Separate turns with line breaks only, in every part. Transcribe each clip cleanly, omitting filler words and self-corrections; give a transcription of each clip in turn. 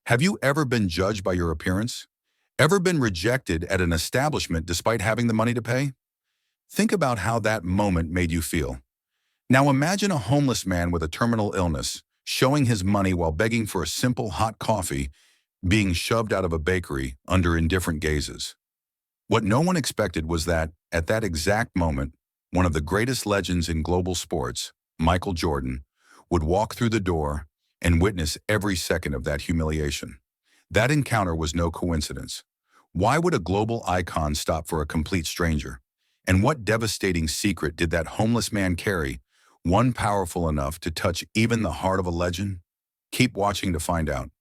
Have you ever been judged by your appearance? Ever been rejected at an establishment despite having the money to pay? Think about how that moment made you feel. Now imagine a homeless man with a terminal illness, showing his money while begging for a simple hot coffee, being shoved out of a bakery under indifferent gazes. What no one expected was that, at that exact moment, one of the greatest legends in global sports, Michael Jordan, would walk through the door and witness every second of that humiliation. That encounter was no coincidence. Why would a global icon stop for a complete stranger? And what devastating secret did that homeless man carry, one powerful enough to touch even the heart of a legend? Keep watching to find out.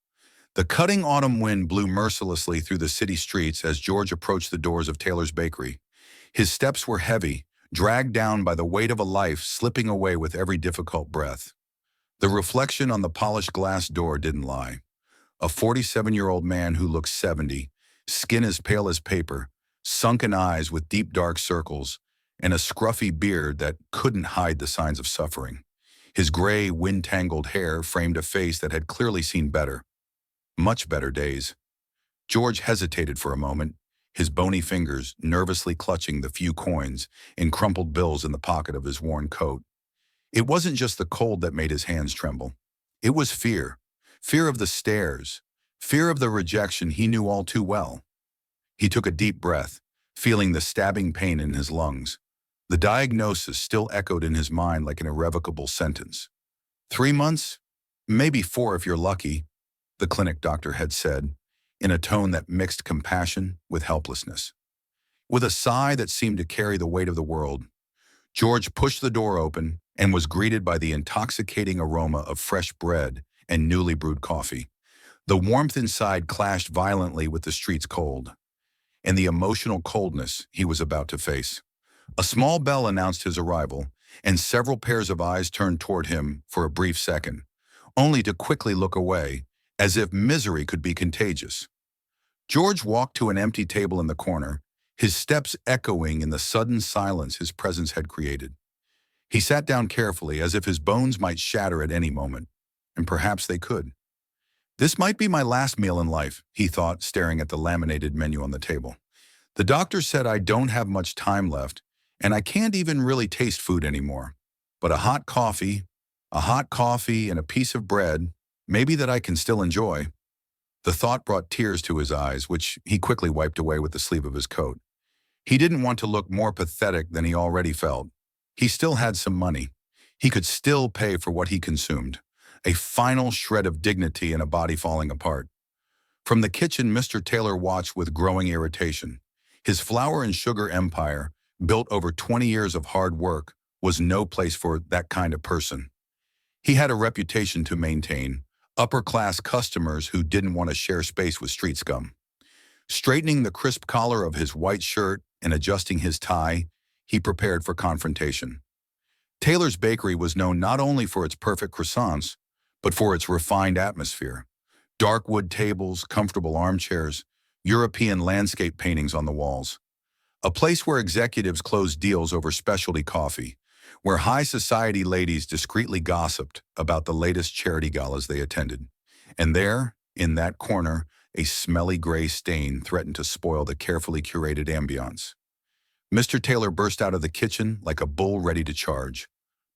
The cutting autumn wind blew mercilessly through the city streets as George approached the doors of Taylor's Bakery. His steps were heavy, dragged down by the weight of a life slipping away with every difficult breath. The reflection on the polished glass door didn't lie. A 47-year-old man who looked 70, skin as pale as paper, sunken eyes with deep dark circles, and a scruffy beard that couldn't hide the signs of suffering. His gray, wind-tangled hair framed a face that had clearly seen better, much better days. George hesitated for a moment, his bony fingers nervously clutching the few coins and crumpled bills in the pocket of his worn coat. It wasn't just the cold that made his hands tremble. It was fear. Fear of the stares. Fear of the rejection he knew all too well. He took a deep breath, feeling the stabbing pain in his lungs. The diagnosis still echoed in his mind like an irrevocable sentence. 3 months? Maybe 4 if you're lucky, the clinic doctor had said, in a tone that mixed compassion with helplessness. With a sigh that seemed to carry the weight of the world, George pushed the door open and was greeted by the intoxicating aroma of fresh bread and newly brewed coffee. The warmth inside clashed violently with the street's cold, and the emotional coldness he was about to face. A small bell announced his arrival, and several pairs of eyes turned toward him for a brief second, only to quickly look away, as if misery could be contagious. George walked to an empty table in the corner, his steps echoing in the sudden silence his presence had created. He sat down carefully, as if his bones might shatter at any moment, and perhaps they could. This might be my last meal in life, he thought, staring at the laminated menu on the table. The doctor said I don't have much time left, and I can't even really taste food anymore. But a hot coffee and a piece of bread, maybe that I can still enjoy. The thought brought tears to his eyes, which he quickly wiped away with the sleeve of his coat. He didn't want to look more pathetic than he already felt. He still had some money. He could still pay for what he consumed. A final shred of dignity in a body falling apart. From the kitchen, Mr. Taylor watched with growing irritation. His flour and sugar empire, built over 20 years of hard work, was no place for that kind of person. He had a reputation to maintain, upper-class customers who didn't want to share space with street scum. Straightening the crisp collar of his white shirt and adjusting his tie, he prepared for confrontation. Taylor's Bakery was known not only for its perfect croissants, but for its refined atmosphere. Dark wood tables, comfortable armchairs, European landscape paintings on the walls. A place where executives closed deals over specialty coffee, where high society ladies discreetly gossiped about the latest charity galas they attended. And there, in that corner, a smelly gray stain threatened to spoil the carefully curated ambiance. Mr. Taylor burst out of the kitchen like a bull ready to charge.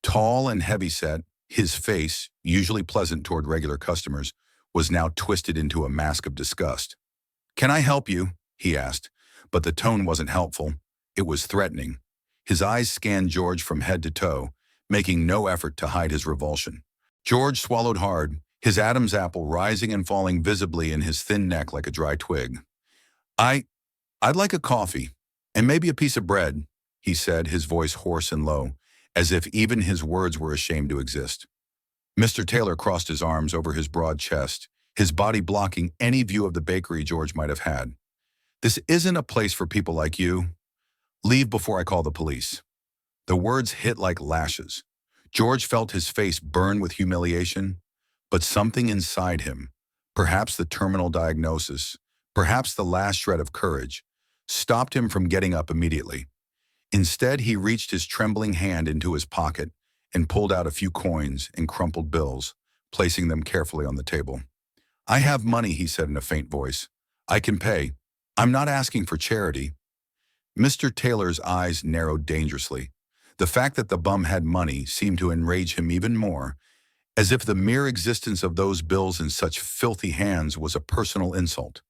Tall and heavyset, his face, usually pleasant toward regular customers, was now twisted into a mask of disgust. "Can I help you?" he asked, but the tone wasn't helpful. It was threatening. His eyes scanned George from head to toe, making no effort to hide his revulsion. George swallowed hard, his Adam's apple rising and falling visibly in his thin neck like a dry twig. I'd like a coffee, and maybe a piece of bread," he said, his voice hoarse and low, as if even his words were ashamed to exist. Mr. Taylor crossed his arms over his broad chest, his body blocking any view of the bakery George might have had. "This isn't a place for people like you. Leave before I call the police." The words hit like lashes. George felt his face burn with humiliation, but something inside him, perhaps the terminal diagnosis, perhaps the last shred of courage, stopped him from getting up immediately. Instead, he reached his trembling hand into his pocket and pulled out a few coins and crumpled bills, placing them carefully on the table. "I have money," he said in a faint voice. "I can pay. I'm not asking for charity." Mr. Taylor's eyes narrowed dangerously. The fact that the bum had money seemed to enrage him even more, as if the mere existence of those bills in such filthy hands was a personal insult.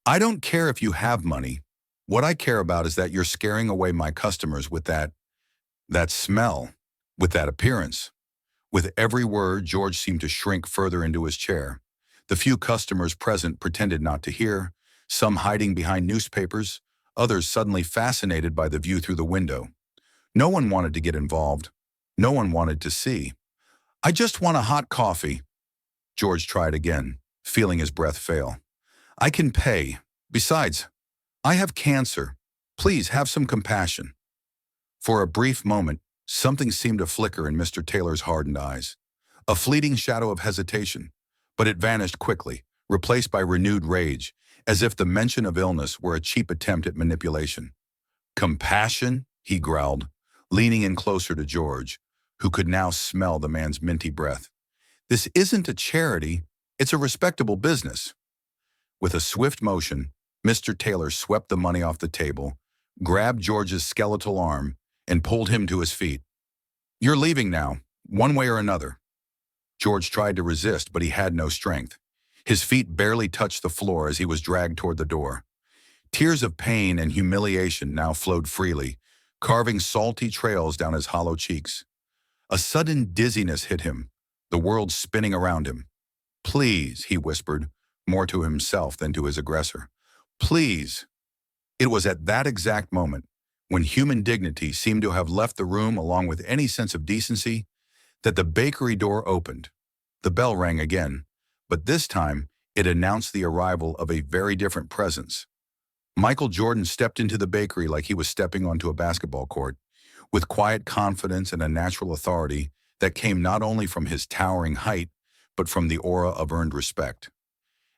"I don't care if you have money. What I care about is that you're scaring away my customers with that smell, with that appearance." With every word, George seemed to shrink further into his chair. The few customers present pretended not to hear, some hiding behind newspapers, others suddenly fascinated by the view through the window. No one wanted to get involved. No one wanted to see. "I just want a hot coffee." George tried again, feeling his breath fail. "I can pay. Besides, I have cancer. Please have some compassion." For a brief moment, something seemed to flicker in Mr. Taylor's hardened eyes. A fleeting shadow of hesitation, but it vanished quickly, replaced by renewed rage, as if the mention of illness were a cheap attempt at manipulation. "Compassion?" he growled, leaning in closer to George, who could now smell the man's minty breath. "This isn't a charity, it's a respectable business." With a swift motion, Mr. Taylor swept the money off the table, grabbed George's skeletal arm, and pulled him to his feet. "You're leaving now, one way or another." George tried to resist, but he had no strength. His feet barely touched the floor as he was dragged toward the door. Tears of pain and humiliation now flowed freely, carving salty trails down his hollow cheeks. A sudden dizziness hit him, the world spinning around him. "Please," he whispered, more to himself than to his aggressor. "Please." It was at that exact moment, when human dignity seemed to have left the room along with any sense of decency, that the bakery door opened. The bell rang again, but this time it announced the arrival of a very different presence. Michael Jordan stepped into the bakery like he was stepping onto a basketball court, with quiet confidence and a natural authority that came not only from his towering height, but from the aura of earned respect.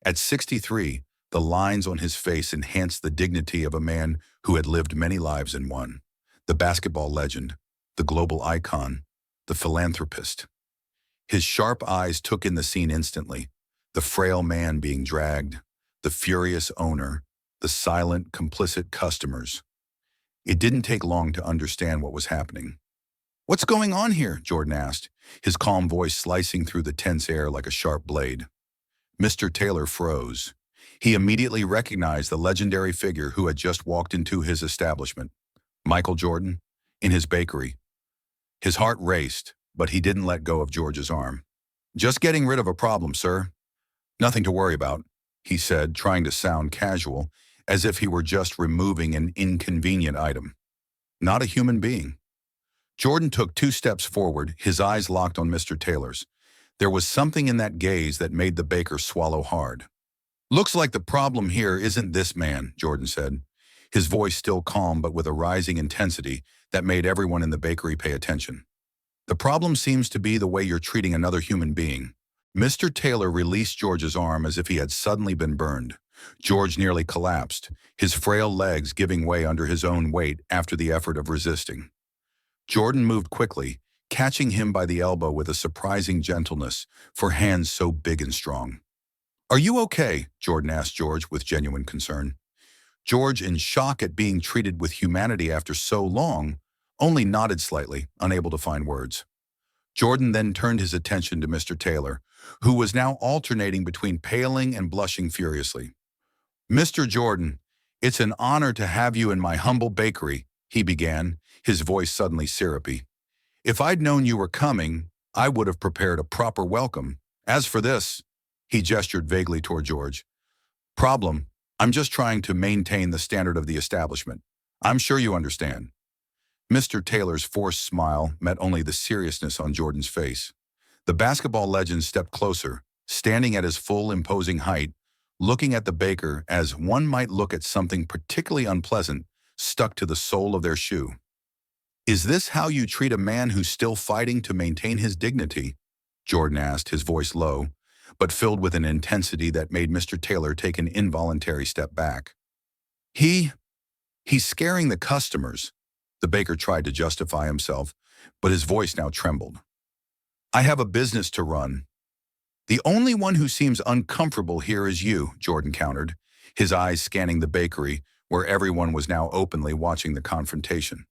At 63, the lines on his face enhanced the dignity of a man who had lived many lives in one. The basketball legend, the global icon, the philanthropist. His sharp eyes took in the scene instantly, the frail man being dragged, the furious owner, the silent, complicit customers. It didn't take long to understand what was happening. "What's going on here?" Jordan asked, his calm voice slicing through the tense air like a sharp blade. Mr. Taylor froze. He immediately recognized the legendary figure who had just walked into his establishment, Michael Jordan, in his bakery. His heart raced, but he didn't let go of George's arm. "Just getting rid of a problem, sir. Nothing to worry about," he said, trying to sound casual, as if he were just removing an inconvenient item. Not a human being. Jordan took 2 steps forward, his eyes locked on Mr. Taylor's. There was something in that gaze that made the baker swallow hard. "Looks like the problem here isn't this man," Jordan said, his voice still calm but with a rising intensity that made everyone in the bakery pay attention. "The problem seems to be the way you're treating another human being." Mr. Taylor released George's arm as if he had suddenly been burned. George nearly collapsed, his frail legs giving way under his own weight after the effort of resisting. Jordan moved quickly, catching him by the elbow with a surprising gentleness for hands so big and strong. "Are you okay?" Jordan asked George with genuine concern. George, in shock at being treated with humanity after so long, only nodded slightly, unable to find words. Jordan then turned his attention to Mr. Taylor, who was now alternating between paling and blushing furiously. "Mr. Jordan, it's an honor to have you in my humble bakery," he began, his voice suddenly syrupy. "If I'd known you were coming, I would have prepared a proper welcome. As for this," he gestured vaguely toward George, "problem, I'm just trying to maintain the standard of the establishment. I'm sure you understand." Mr. Taylor's forced smile met only the seriousness on Jordan's face. The basketball legend stepped closer, standing at his full imposing height, looking at the baker as one might look at something particularly unpleasant stuck to the sole of their shoe. "Is this how you treat a man who's still fighting to maintain his dignity?" Jordan asked, his voice low, but filled with an intensity that made Mr. Taylor take an involuntary step back. He's scaring the customers." The baker tried to justify himself, but his voice now trembled. "I have a business to run." The only one who seems uncomfortable here is you, Jordan countered, his eyes scanning the bakery, where everyone was now openly watching the confrontation.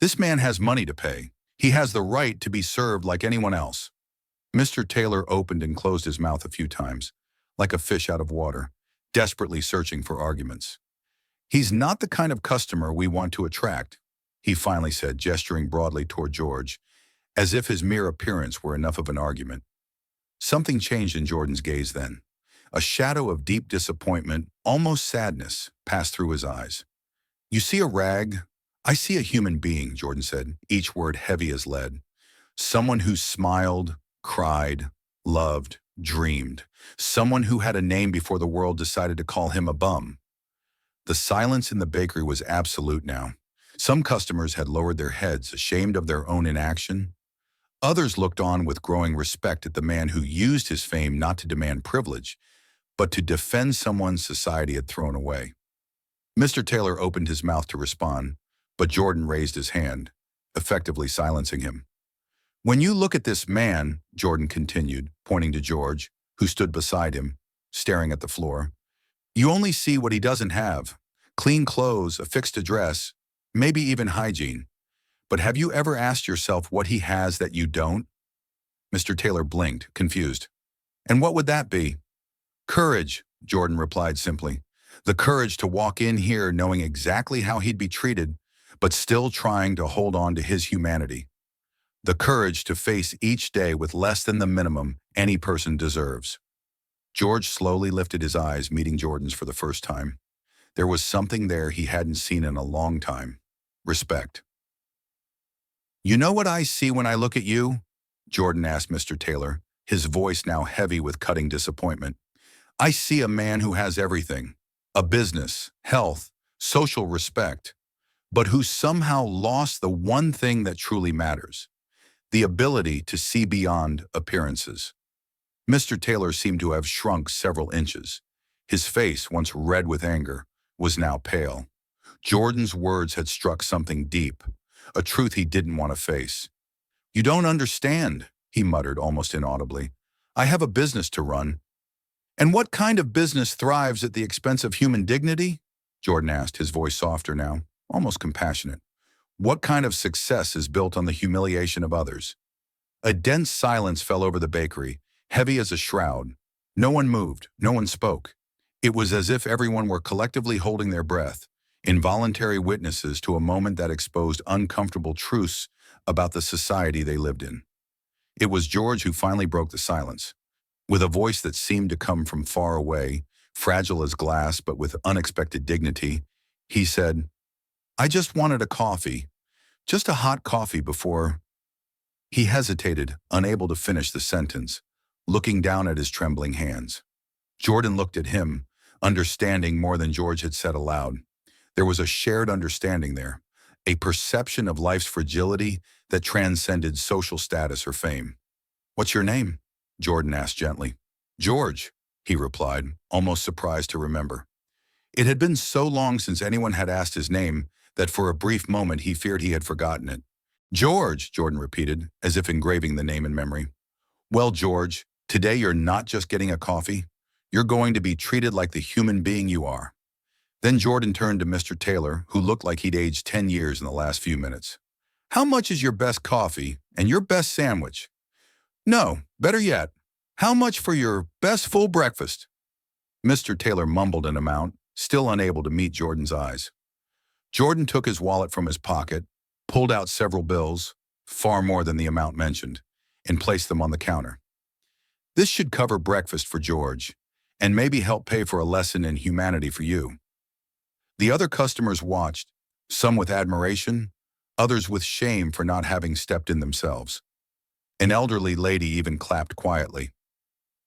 This man has money to pay. He has the right to be served like anyone else. Mr. Taylor opened and closed his mouth a few times, like a fish out of water, desperately searching for arguments. He's not the kind of customer we want to attract, he finally said, gesturing broadly toward George, as if his mere appearance were enough of an argument. Something changed in Jordan's gaze then. A shadow of deep disappointment, almost sadness, passed through his eyes. You see a rag? I see a human being, Jordan said, each word heavy as lead. Someone who smiled, cried, loved, dreamed. Someone who had a name before the world decided to call him a bum. The silence in the bakery was absolute now. Some customers had lowered their heads, ashamed of their own inaction. Others looked on with growing respect at the man who used his fame not to demand privilege, but to defend someone society had thrown away. Mr. Taylor opened his mouth to respond, but Jordan raised his hand, effectively silencing him. When you look at this man, Jordan continued, pointing to George, who stood beside him, staring at the floor, you only see what he doesn't have. Clean clothes, a fixed address, maybe even hygiene. But have you ever asked yourself what he has that you don't? Mr. Taylor blinked, confused. And what would that be? Courage, Jordan replied simply. The courage to walk in here knowing exactly how he'd be treated, but still trying to hold on to his humanity. The courage to face each day with less than the minimum any person deserves. George slowly lifted his eyes, meeting Jordan's for the first time. There was something there he hadn't seen in a long time. Respect. You know what I see when I look at you? Jordan asked Mr. Taylor, his voice now heavy with cutting disappointment. I see a man who has everything. A business, health, social respect, but who somehow lost the one thing that truly matters. The ability to see beyond appearances. Mr. Taylor seemed to have shrunk several inches. His face, once red with anger, was now pale. Jordan's words had struck something deep, a truth he didn't want to face. You don't understand, he muttered almost inaudibly. I have a business to run. And what kind of business thrives at the expense of human dignity? Jordan asked, his voice softer now, almost compassionate. What kind of success is built on the humiliation of others? A dense silence fell over the bakery, heavy as a shroud. No one moved, no one spoke. It was as if everyone were collectively holding their breath, involuntary witnesses to a moment that exposed uncomfortable truths about the society they lived in. It was George who finally broke the silence. With a voice that seemed to come from far away, fragile as glass but with unexpected dignity, he said, I just wanted a coffee, just a hot coffee before. He hesitated, unable to finish the sentence, looking down at his trembling hands. Jordan looked at him, understanding more than George had said aloud. There was a shared understanding there, a perception of life's fragility that transcended social status or fame. What's your name? Jordan asked gently. George, he replied, almost surprised to remember. It had been so long since anyone had asked his name that for a brief moment he feared he had forgotten it. George, Jordan repeated, as if engraving the name in memory. Well, George, today you're not just getting a coffee. You're going to be treated like the human being you are. Then Jordan turned to Mr. Taylor, who looked like he'd aged 10 years in the last few minutes. How much is your best coffee and your best sandwich? No, better yet, how much for your best full breakfast? Mr. Taylor mumbled an amount, still unable to meet Jordan's eyes. Jordan took his wallet from his pocket, pulled out several bills, far more than the amount mentioned, and placed them on the counter. This should cover breakfast for George, and maybe help pay for a lesson in humanity for you. The other customers watched, some with admiration, others with shame for not having stepped in themselves. An elderly lady even clapped quietly.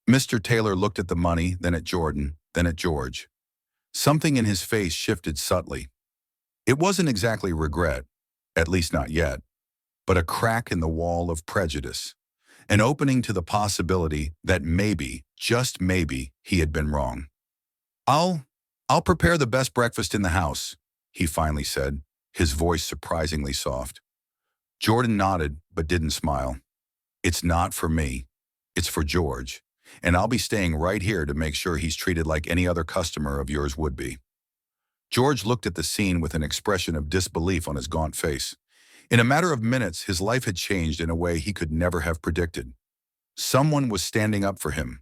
Mr. Taylor looked at the money, then at Jordan, then at George. Something in his face shifted subtly. It wasn't exactly regret, at least not yet, but a crack in the wall of prejudice, an opening to the possibility that maybe, just maybe, he had been wrong. I'll prepare the best breakfast in the house, he finally said, his voice surprisingly soft. Jordan nodded but didn't smile. It's not for me. It's for George. and I'll be staying right here to make sure he's treated like any other customer of yours would be." George looked at the scene with an expression of disbelief on his gaunt face. In a matter of minutes, his life had changed in a way he could never have predicted. Someone was standing up for him.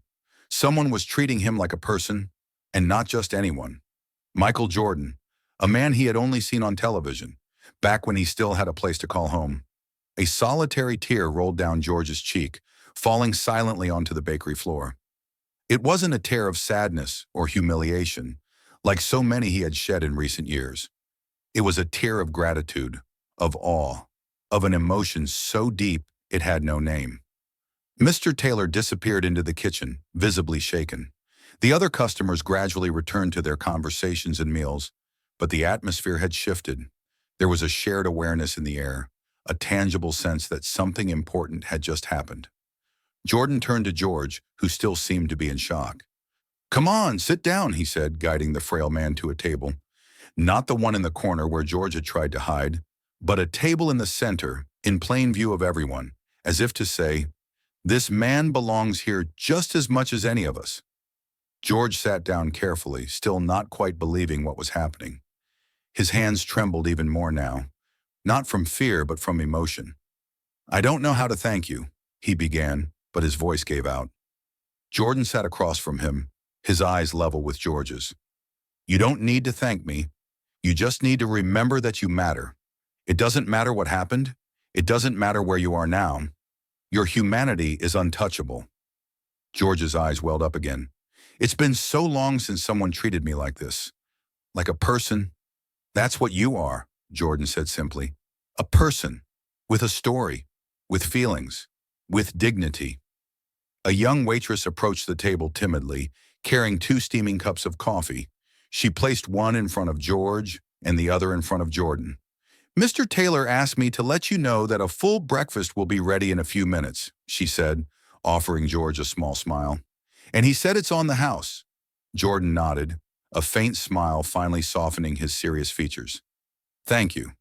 Someone was treating him like a person, and not just anyone. Michael Jordan, a man he had only seen on television, back when he still had a place to call home. A solitary tear rolled down George's cheek, falling silently onto the bakery floor. It wasn't a tear of sadness or humiliation, like so many he had shed in recent years. It was a tear of gratitude, of awe, of an emotion so deep it had no name. Mr. Taylor disappeared into the kitchen, visibly shaken. The other customers gradually returned to their conversations and meals, but the atmosphere had shifted. There was a shared awareness in the air, a tangible sense that something important had just happened. Jordan turned to George, who still seemed to be in shock. "Come on, sit down," he said, guiding the frail man to a table. Not the one in the corner where George had tried to hide, but a table in the center, in plain view of everyone, as if to say, "This man belongs here just as much as any of us." George sat down carefully, still not quite believing what was happening. His hands trembled even more now, not from fear but from emotion. "I don't know how to thank you," he began, but his voice gave out. Jordan sat across from him, his eyes level with George's. "You don't need to thank me. You just need to remember that you matter. It doesn't matter what happened. It doesn't matter where you are now. Your humanity is untouchable." George's eyes welled up again. "It's been so long since someone treated me like this. Like a person." "That's what you are," Jordan said simply. "A person, with a story, with feelings, with dignity." A young waitress approached the table timidly, carrying 2 steaming cups of coffee. She placed one in front of George and the other in front of Jordan. "Mr. Taylor asked me to let you know that a full breakfast will be ready in a few minutes," she said, offering George a small smile. "And he said it's on the house." Jordan nodded, a faint smile finally softening his serious features. "Thank you."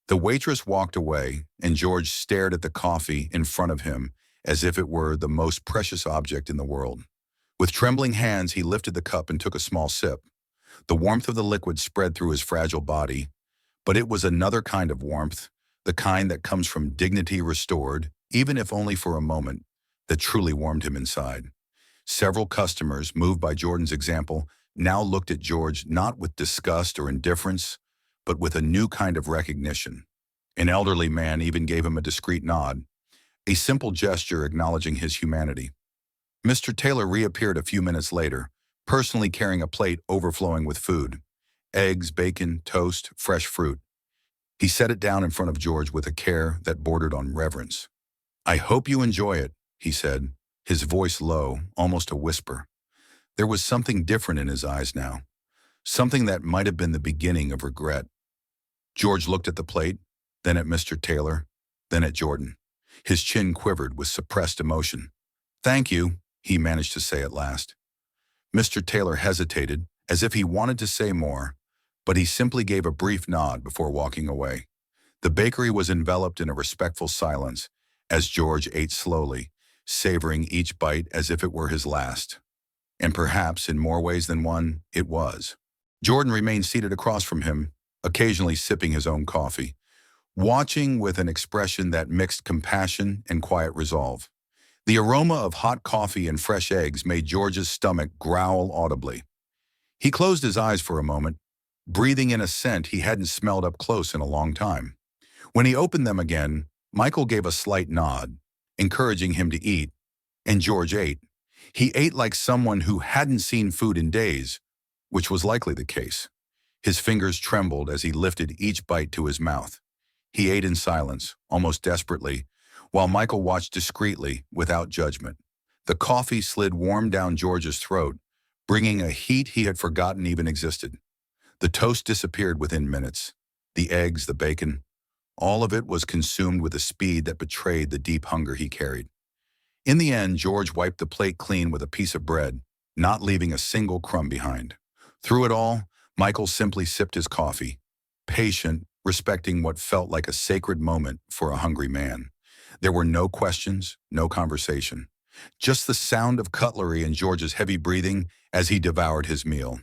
The waitress walked away, and George stared at the coffee in front of him as if it were the most precious object in the world. With trembling hands, he lifted the cup and took a small sip. The warmth of the liquid spread through his fragile body, but it was another kind of warmth, the kind that comes from dignity restored, even if only for a moment, that truly warmed him inside. Several customers, moved by Jordan's example, now looked at George not with disgust or indifference, but with a new kind of recognition. An elderly man even gave him a discreet nod, a simple gesture acknowledging his humanity. Mr. Taylor reappeared a few minutes later, personally carrying a plate overflowing with food: eggs, bacon, toast, fresh fruit. He set it down in front of George with a care that bordered on reverence. "I hope you enjoy it," he said, his voice low, almost a whisper. There was something different in his eyes now, something that might have been the beginning of regret. George looked at the plate, then at Mr. Taylor, then at Jordan. His chin quivered with suppressed emotion. "Thank you," he managed to say at last. Mr. Taylor hesitated, as if he wanted to say more, but he simply gave a brief nod before walking away. The bakery was enveloped in a respectful silence as George ate slowly, savoring each bite as if it were his last. And perhaps, in more ways than one, it was. Jordan remained seated across from him, occasionally sipping his own coffee, watching with an expression that mixed compassion and quiet resolve. The aroma of hot coffee and fresh eggs made George's stomach growl audibly. He closed his eyes for a moment, breathing in a scent he hadn't smelled up close in a long time. When he opened them again, Michael gave a slight nod, encouraging him to eat, and George ate. He ate like someone who hadn't seen food in days, which was likely the case. His fingers trembled as he lifted each bite to his mouth. He ate in silence, almost desperately, while Michael watched discreetly, without judgment. The coffee slid warm down George's throat, bringing a heat he had forgotten even existed. The toast disappeared within minutes. The eggs, the bacon, all of it was consumed with a speed that betrayed the deep hunger he carried. In the end, George wiped the plate clean with a piece of bread, not leaving a single crumb behind. Through it all, Michael simply sipped his coffee, patient, respecting what felt like a sacred moment for a hungry man. There were no questions, no conversation. just the sound of cutlery and George's heavy breathing as he devoured his meal.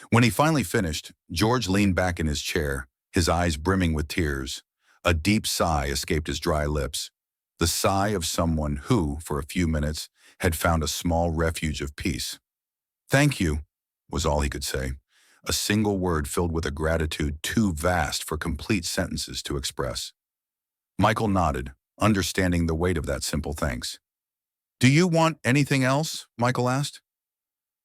When he finally finished, George leaned back in his chair, his eyes brimming with tears. A deep sigh escaped his dry lips, the sigh of someone who, for a few minutes, had found a small refuge of peace. "Thank you," was all he could say, a single word filled with a gratitude too vast for complete sentences to express. Michael nodded, understanding the weight of that simple thanks. "Do you want anything else?" Michael asked.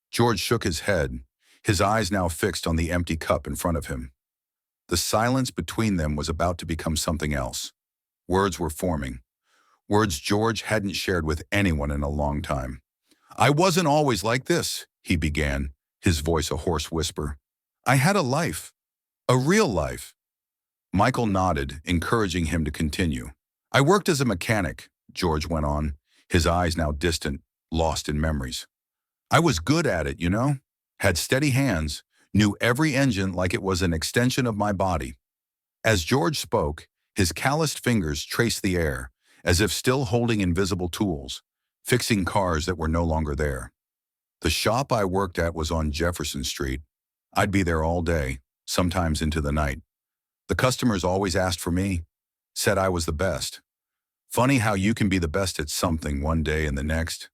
George shook his head, his eyes now fixed on the empty cup in front of him. The silence between them was about to become something else. Words were forming. Words George hadn't shared with anyone in a long time. "I wasn't always like this," he began, his voice a hoarse whisper. "I had a life. A real life." Michael nodded, encouraging him to continue. "I worked as a mechanic," George went on, his eyes now distant, lost in memories. "I was good at it, you know? Had steady hands, knew every engine like it was an extension of my body." As George spoke, his calloused fingers traced the air, as if still holding invisible tools, fixing cars that were no longer there. "The shop I worked at was on Jefferson Street. I'd be there all day, sometimes into the night. The customers always asked for me, said I was the best. Funny how you can be the best at something one day and the next."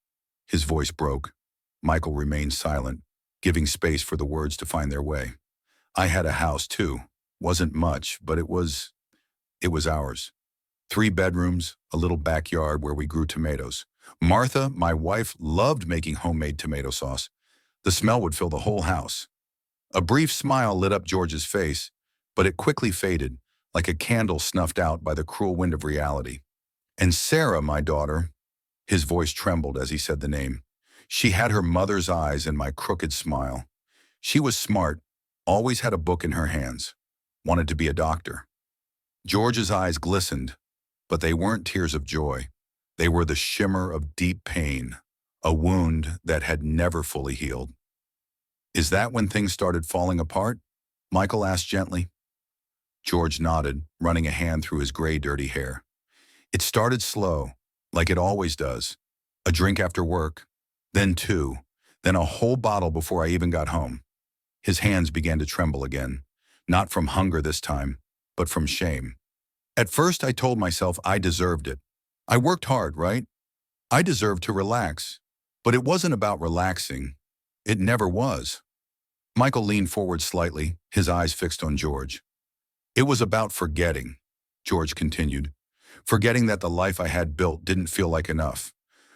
His voice broke. Michael remained silent, giving space for the words to find their way. "I had a house too. Wasn't much, but it was ours. 3 bedrooms, a little backyard where we grew tomatoes. Martha, my wife, loved making homemade tomato sauce. The smell would fill the whole house." A brief smile lit up George's face, but it quickly faded, like a candle snuffed out by the cruel wind of reality. "And Sarah, my daughter," his voice trembled as he said the name. "She had her mother's eyes and my crooked smile. She was smart, always had a book in her hands, wanted to be a doctor." George's eyes glistened, but they weren't tears of joy. They were the shimmer of deep pain, a wound that had never fully healed. "Is that when things started falling apart?" Michael asked gently. George nodded, running a hand through his gray, dirty hair. "It started slow, like it always does. A drink after work, then 2, then a whole bottle before I even got home." His hands began to tremble again, not from hunger this time, but from shame. "At first I told myself I deserved it. I worked hard, right? I deserved to relax. But it wasn't about relaxing. It never was." Michael leaned forward slightly, his eyes fixed on George. "It was about forgetting," George continued. "Forgetting that the life I had built didn't feel like enough.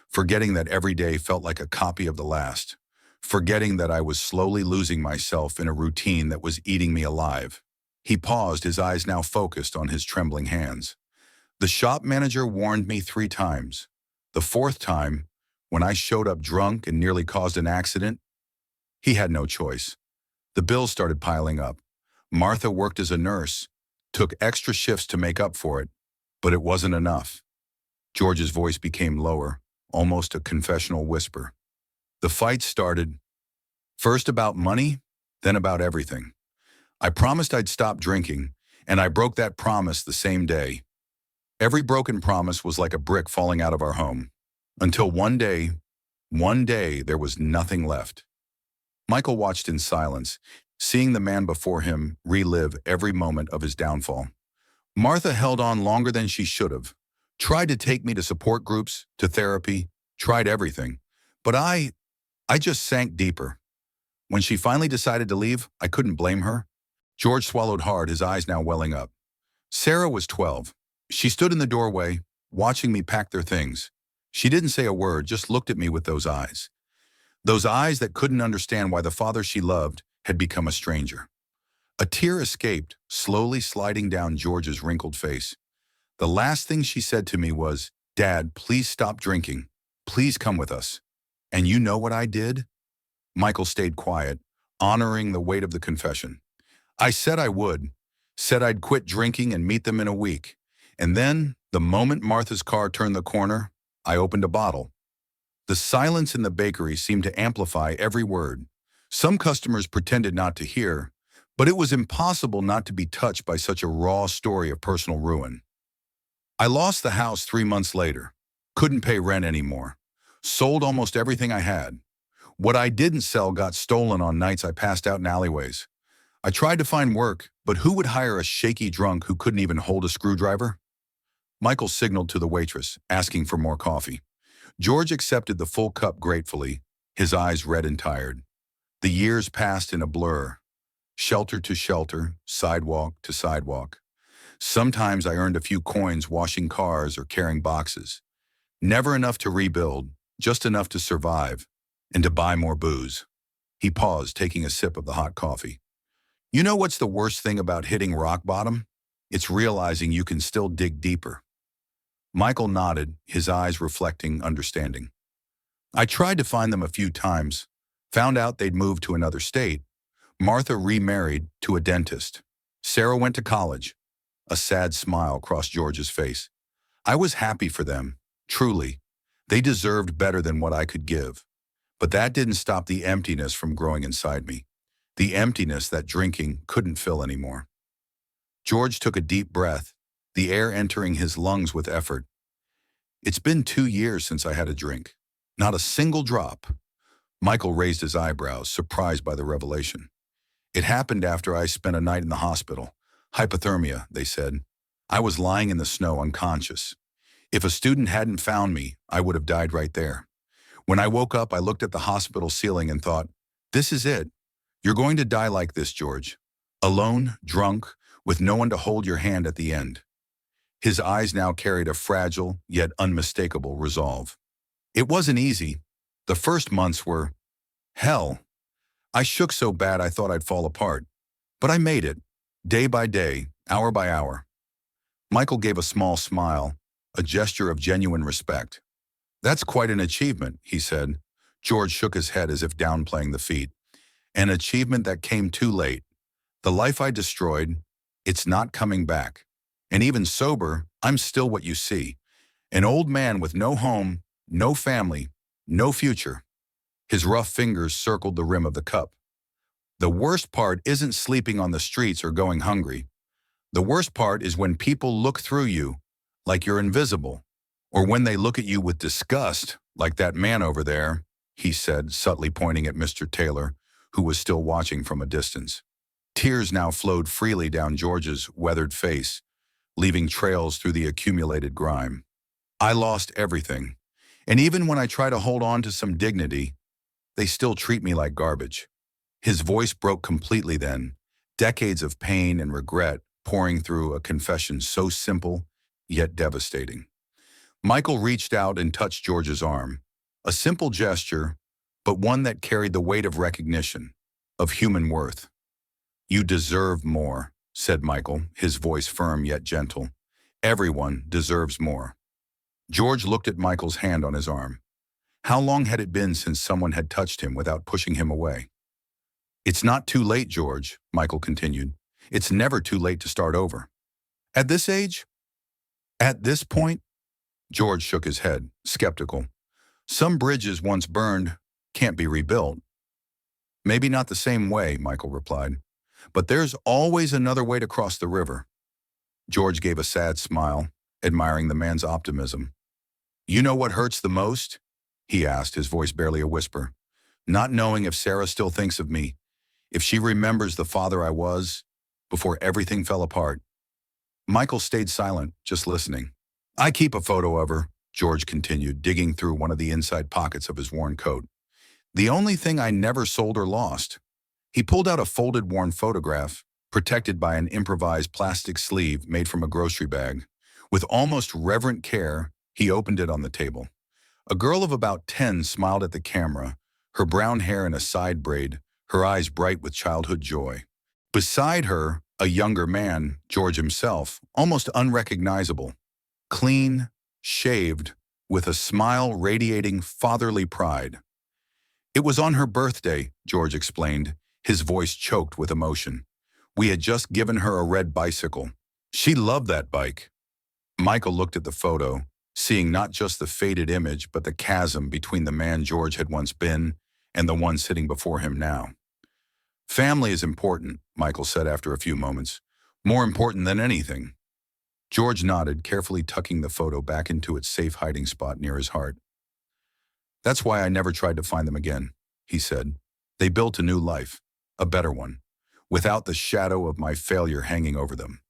Forgetting that every day felt like a copy of the last. Forgetting that I was slowly losing myself in a routine that was eating me alive." He paused, his eyes now focused on his trembling hands. "The shop manager warned me 3 times. The 4th time, when I showed up drunk and nearly caused an accident, he had no choice. The bills started piling up. Martha worked as a nurse, took extra shifts to make up for it, but it wasn't enough." George's voice became lower, almost a confessional whisper. "The fight started, first about money, then about everything. I promised I'd stop drinking, and I broke that promise the same day. Every broken promise was like a brick falling out of our home. Until one day, there was nothing left." Michael watched in silence, seeing the man before him relive every moment of his downfall. "Martha held on longer than she should have. Tried to take me to support groups, to therapy, tried everything. But I just sank deeper. When she finally decided to leave, I couldn't blame her." George swallowed hard, his eyes now welling up. "Sarah was 12. She stood in the doorway, watching me pack their things. She didn't say a word, just looked at me with those eyes. Those eyes that couldn't understand why the father she loved had become a stranger." A tear escaped, slowly sliding down George's wrinkled face. "The last thing she said to me was, 'Dad, please stop drinking. Please come with us.' And you know what I did?" Michael stayed quiet, honoring the weight of the confession. "I said I would. Said I'd quit drinking and meet them in a week. And then, the moment Martha's car turned the corner, I opened a bottle." The silence in the bakery seemed to amplify every word. Some customers pretended not to hear, but it was impossible not to be touched by such a raw story of personal ruin. "I lost the house 3 months later. Couldn't pay rent anymore. Sold almost everything I had. What I didn't sell got stolen on nights I passed out in alleyways. I tried to find work, but who would hire a shaky drunk who couldn't even hold a screwdriver? Michael signaled to the waitress, asking for more coffee. George accepted the full cup gratefully, his eyes red and tired. The years passed in a blur, shelter to shelter, sidewalk to sidewalk. Sometimes I earned a few coins washing cars or carrying boxes. Never enough to rebuild, just enough to survive, and to buy more booze. He paused, taking a sip of the hot coffee. You know what's the worst thing about hitting rock bottom? It's realizing you can still dig deeper. Michael nodded, his eyes reflecting understanding. I tried to find them a few times, found out they'd moved to another state. Martha remarried to a dentist. Sarah went to college. A sad smile crossed George's face. I was happy for them, truly. They deserved better than what I could give. But that didn't stop the emptiness from growing inside me. The emptiness that drinking couldn't fill anymore. George took a deep breath, the air entering his lungs with effort. It's been 2 years since I had a drink. Not a single drop. Michael raised his eyebrows, surprised by the revelation. It happened after I spent a night in the hospital. Hypothermia, they said. I was lying in the snow unconscious. If a student hadn't found me, I would have died right there. When I woke up, I looked at the hospital ceiling and thought, this is it. You're going to die like this, George. Alone, drunk, with no one to hold your hand at the end. His eyes now carried a fragile, yet unmistakable resolve. It wasn't easy. The first months were hell. I shook so bad I thought I'd fall apart. But I made it, day by day, hour by hour. Michael gave a small smile, a gesture of genuine respect. That's quite an achievement, he said. George shook his head as if downplaying the feat. An achievement that came too late. The life I destroyed, it's not coming back. And even sober, I'm still what you see. An old man with no home, no family, no future. His rough fingers circled the rim of the cup. The worst part isn't sleeping on the streets or going hungry. The worst part is when people look through you like you're invisible, or when they look at you with disgust, like that man over there, he said, subtly pointing at Mr. Taylor, who was still watching from a distance. Tears now flowed freely down George's weathered face, leaving trails through the accumulated grime. I lost everything, and even when I try to hold on to some dignity, they still treat me like garbage. His voice broke completely then, decades of pain and regret pouring through a confession so simple, yet devastating. Michael reached out and touched George's arm, a simple gesture, but one that carried the weight of recognition, of human worth. You deserve more, said Michael, his voice firm yet gentle. Everyone deserves more. George looked at Michael's hand on his arm. How long had it been since someone had touched him without pushing him away? It's not too late, George, Michael continued. It's never too late to start over. At this age? At this point? George shook his head, skeptical. Some bridges once burned can't be rebuilt. Maybe not the same way, Michael replied. But there's always another way to cross the river. George gave a sad smile, admiring the man's optimism. You know what hurts the most? He asked, his voice barely a whisper. Not knowing if Sarah still thinks of me, if she remembers the father I was, before everything fell apart. Michael stayed silent, just listening. I keep a photo of her, George continued, digging through one of the inside pockets of his worn coat. The only thing I never sold or lost. He pulled out a folded worn photograph, protected by an improvised plastic sleeve made from a grocery bag. With almost reverent care, he opened it on the table. A girl of about 10 smiled at the camera, her brown hair in a side braid, her eyes bright with childhood joy. Beside her, a younger man, George himself, almost unrecognizable. Clean, shaved, with a smile radiating fatherly pride. It was on her birthday, George explained, his voice choked with emotion. We had just given her a red bicycle. She loved that bike. Michael looked at the photo, seeing not just the faded image, but the chasm between the man George had once been and the one sitting before him now. Family is important, Michael said after a few moments. More important than anything. George nodded, carefully tucking the photo back into its safe hiding spot near his heart. That's why I never tried to find them again, he said. They built a new life, a better one, without the shadow of my failure hanging over them.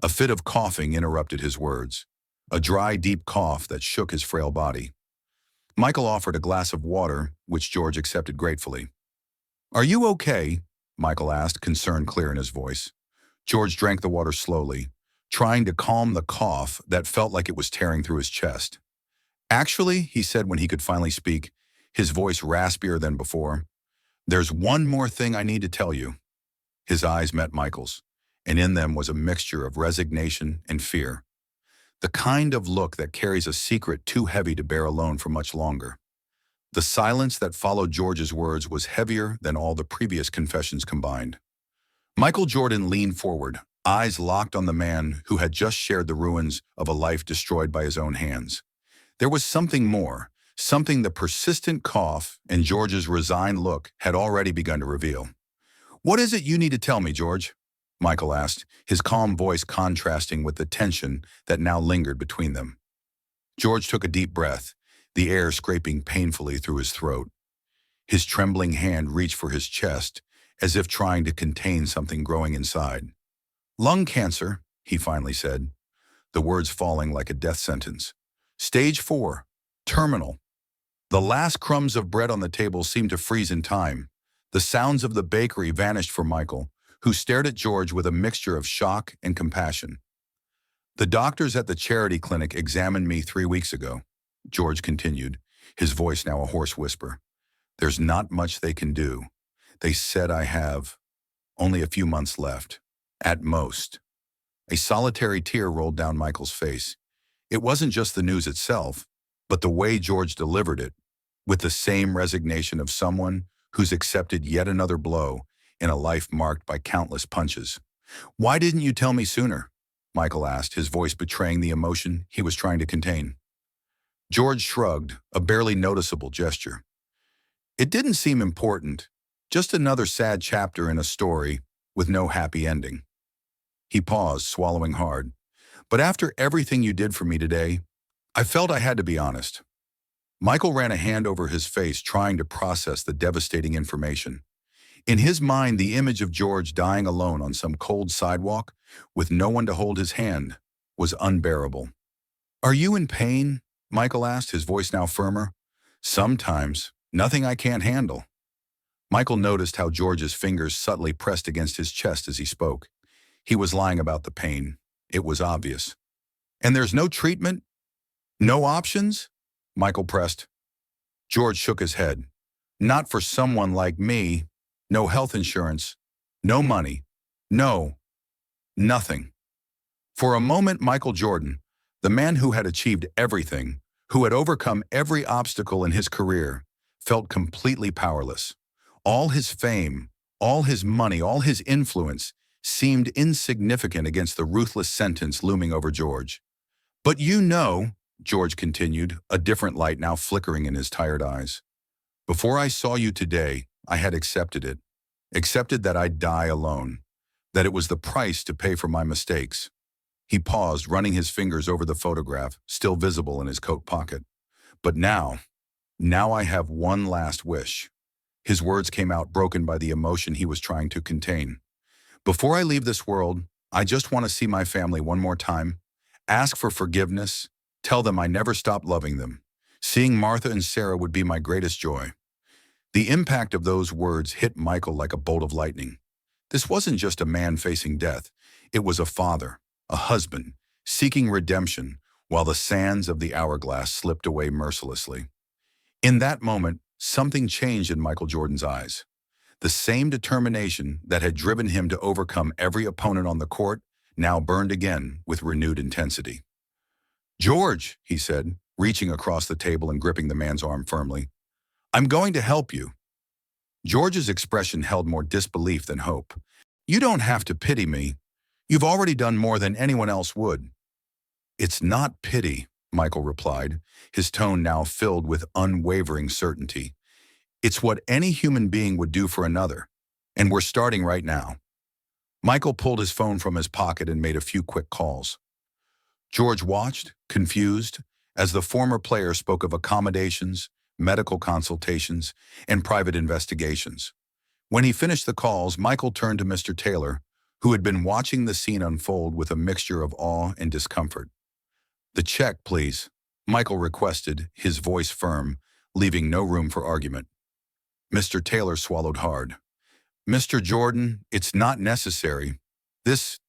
A fit of coughing interrupted his words, a dry, deep cough that shook his frail body. Michael offered a glass of water, which George accepted gratefully. Are you okay? Michael asked, concern clear in his voice. George drank the water slowly, trying to calm the cough that felt like it was tearing through his chest. Actually, he said when he could finally speak, his voice raspier than before, there's one more thing I need to tell you. His eyes met Michael's, and in them was a mixture of resignation and fear. The kind of look that carries a secret too heavy to bear alone for much longer. The silence that followed George's words was heavier than all the previous confessions combined. Michael Jordan leaned forward, eyes locked on the man who had just shared the ruins of a life destroyed by his own hands. There was something more, something the persistent cough and George's resigned look had already begun to reveal. What is it you need to tell me, George? Michael asked, his calm voice contrasting with the tension that now lingered between them. George took a deep breath, the air scraping painfully through his throat. His trembling hand reached for his chest, as if trying to contain something growing inside. Lung cancer, he finally said, the words falling like a death sentence. Stage 4, terminal. The last crumbs of bread on the table seemed to freeze in time. The sounds of the bakery vanished for Michael, who stared at George with a mixture of shock and compassion. The doctors at the charity clinic examined me 3 weeks ago, George continued, his voice now a hoarse whisper. There's not much they can do. They said I have only a few months left, at most. A solitary tear rolled down Michael's face. It wasn't just the news itself, but the way George delivered it, with the same resignation of someone who's accepted yet another blow in a life marked by countless punches. Why didn't you tell me sooner? Michael asked, his voice betraying the emotion he was trying to contain. George shrugged, a barely noticeable gesture. It didn't seem important, just another sad chapter in a story with no happy ending. He paused, swallowing hard. But after everything you did for me today, I felt I had to be honest. Michael ran a hand over his face, trying to process the devastating information. In his mind, the image of George dying alone on some cold sidewalk, with no one to hold his hand, was unbearable. Are you in pain? Michael asked, his voice now firmer. Sometimes. Nothing I can't handle. Michael noticed how George's fingers subtly pressed against his chest as he spoke. He was lying about the pain. It was obvious. And there's no treatment? No options? Michael pressed. George shook his head. Not for someone like me. No health insurance. No money. No. Nothing. For a moment, Michael Jordan, the man who had achieved everything, who had overcome every obstacle in his career, felt completely powerless. All his fame, all his money, all his influence seemed insignificant against the ruthless sentence looming over George. But you know, George continued, a different light now flickering in his tired eyes. Before I saw you today, I had accepted it. Accepted that I'd die alone. That it was the price to pay for my mistakes. He paused, running his fingers over the photograph, still visible in his coat pocket. But now I have one last wish. His words came out broken by the emotion he was trying to contain. Before I leave this world, I just want to see my family one more time, ask for forgiveness, tell them I never stopped loving them. Seeing Martha and Sarah would be my greatest joy. The impact of those words hit Michael like a bolt of lightning. This wasn't just a man facing death. It was a father, a husband, seeking redemption while the sands of the hourglass slipped away mercilessly. In that moment, something changed in Michael Jordan's eyes. The same determination that had driven him to overcome every opponent on the court now burned again with renewed intensity. George, he said, reaching across the table and gripping the man's arm firmly, I'm going to help you. George's expression held more disbelief than hope. You don't have to pity me. You've already done more than anyone else would. It's not pity, Michael replied, his tone now filled with unwavering certainty. It's what any human being would do for another, and we're starting right now. Michael pulled his phone from his pocket and made a few quick calls. George watched, confused, as the former player spoke of accommodations, medical consultations, and private investigations. When he finished the calls, Michael turned to Mr. Taylor, who had been watching the scene unfold with a mixture of awe and discomfort. "The check, please," Michael requested, his voice firm, leaving no room for argument. Mr. Taylor swallowed hard. "Mr. Jordan, it's not necessary. This,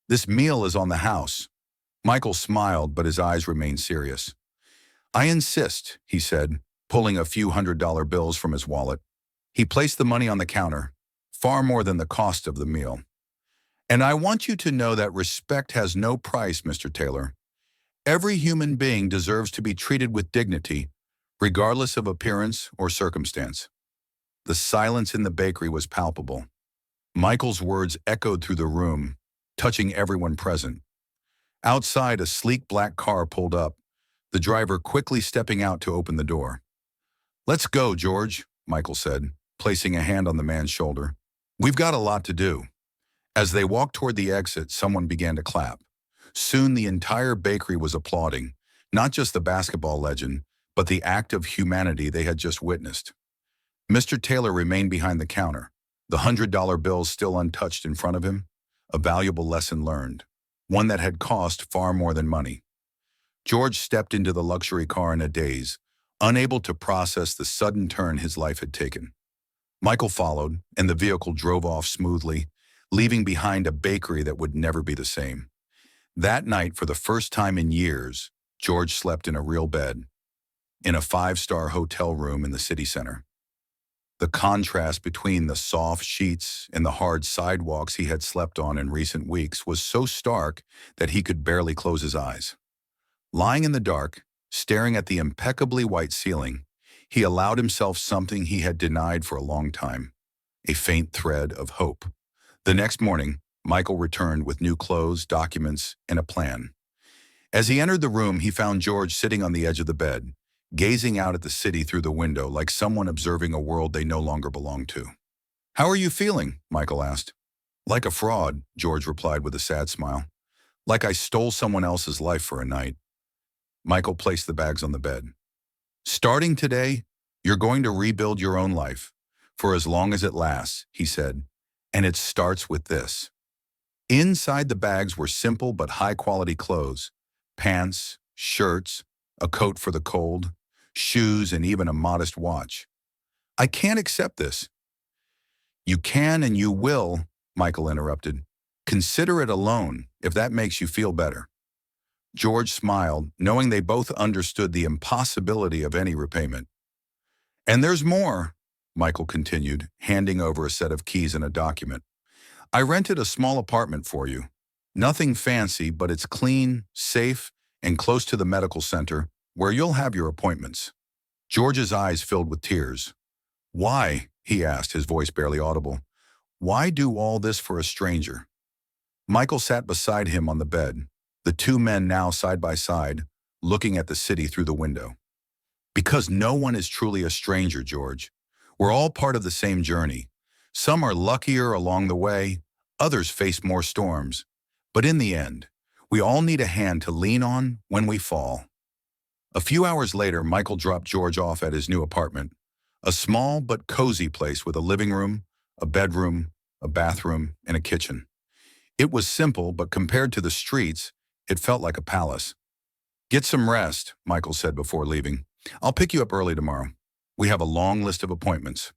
this meal is on the house." Michael smiled, but his eyes remained serious. "I insist," he said, pulling a few $100 bills from his wallet. He placed the money on the counter, far more than the cost of the meal. "And I want you to know that respect has no price, Mr. Taylor. Every human being deserves to be treated with dignity, regardless of appearance or circumstance." The silence in the bakery was palpable. Michael's words echoed through the room, touching everyone present. Outside, a sleek black car pulled up, the driver quickly stepping out to open the door. "Let's go, George," Michael said, placing a hand on the man's shoulder. "We've got a lot to do." As they walked toward the exit, someone began to clap. Soon the entire bakery was applauding, not just the basketball legend, but the act of humanity they had just witnessed. Mr. Taylor remained behind the counter, the $100 bills still untouched in front of him, a valuable lesson learned, one that had cost far more than money. George stepped into the luxury car in a daze, unable to process the sudden turn his life had taken. Michael followed, and the vehicle drove off smoothly, leaving behind a bakery that would never be the same. That night, for the first time in years, George slept in a real bed, in a five-star hotel room in the city center. The contrast between the soft sheets and the hard sidewalks he had slept on in recent weeks was so stark that he could barely close his eyes. Lying in the dark, staring at the impeccably white ceiling, he allowed himself something he had denied for a long time, a faint thread of hope. The next morning, Michael returned with new clothes, documents, and a plan. As he entered the room, he found George sitting on the edge of the bed, gazing out at the city through the window like someone observing a world they no longer belonged to. "How are you feeling?" Michael asked. "Like a fraud," George replied with a sad smile. "Like I stole someone else's life for a night." Michael placed the bags on the bed. "Starting today, you're going to rebuild your own life, for as long as it lasts," he said, "and it starts with this." Inside the bags were simple but high-quality clothes, pants, shirts, a coat for the cold, shoes, and even a modest watch. "I can't accept this." "You can and you will," Michael interrupted. "Consider it a loan, if that makes you feel better." George smiled, knowing they both understood the impossibility of any repayment. "And there's more," Michael continued, handing over a set of keys and a document. "I rented a small apartment for you. Nothing fancy, but it's clean, safe, and close to the medical center, where you'll have your appointments." George's eyes filled with tears. "Why?" he asked, his voice barely audible. "Why do all this for a stranger?" Michael sat beside him on the bed, the two men now side by side, looking at the city through the window. "Because no one is truly a stranger, George. We're all part of the same journey. Some are luckier along the way, others face more storms. But in the end, we all need a hand to lean on when we fall." A few hours later, Michael dropped George off at his new apartment, a small but cozy place with a living room, a bedroom, a bathroom, and a kitchen. It was simple, but compared to the streets, it felt like a palace. "Get some rest," Michael said before leaving. "I'll pick you up early tomorrow. We have a long list of appointments."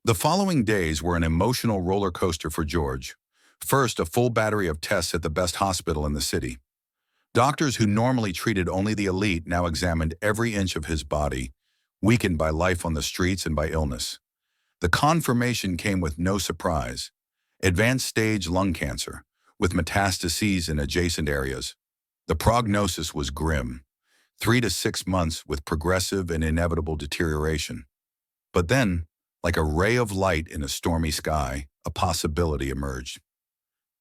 The following days were an emotional roller coaster for George. First, a full battery of tests at the best hospital in the city. Doctors who normally treated only the elite now examined every inch of his body, weakened by life on the streets and by illness. The confirmation came with no surprise: advanced stage lung cancer, with metastases in adjacent areas. The prognosis was grim: 3 to 6 months with progressive and inevitable deterioration. But then, like a ray of light in a stormy sky, a possibility emerged.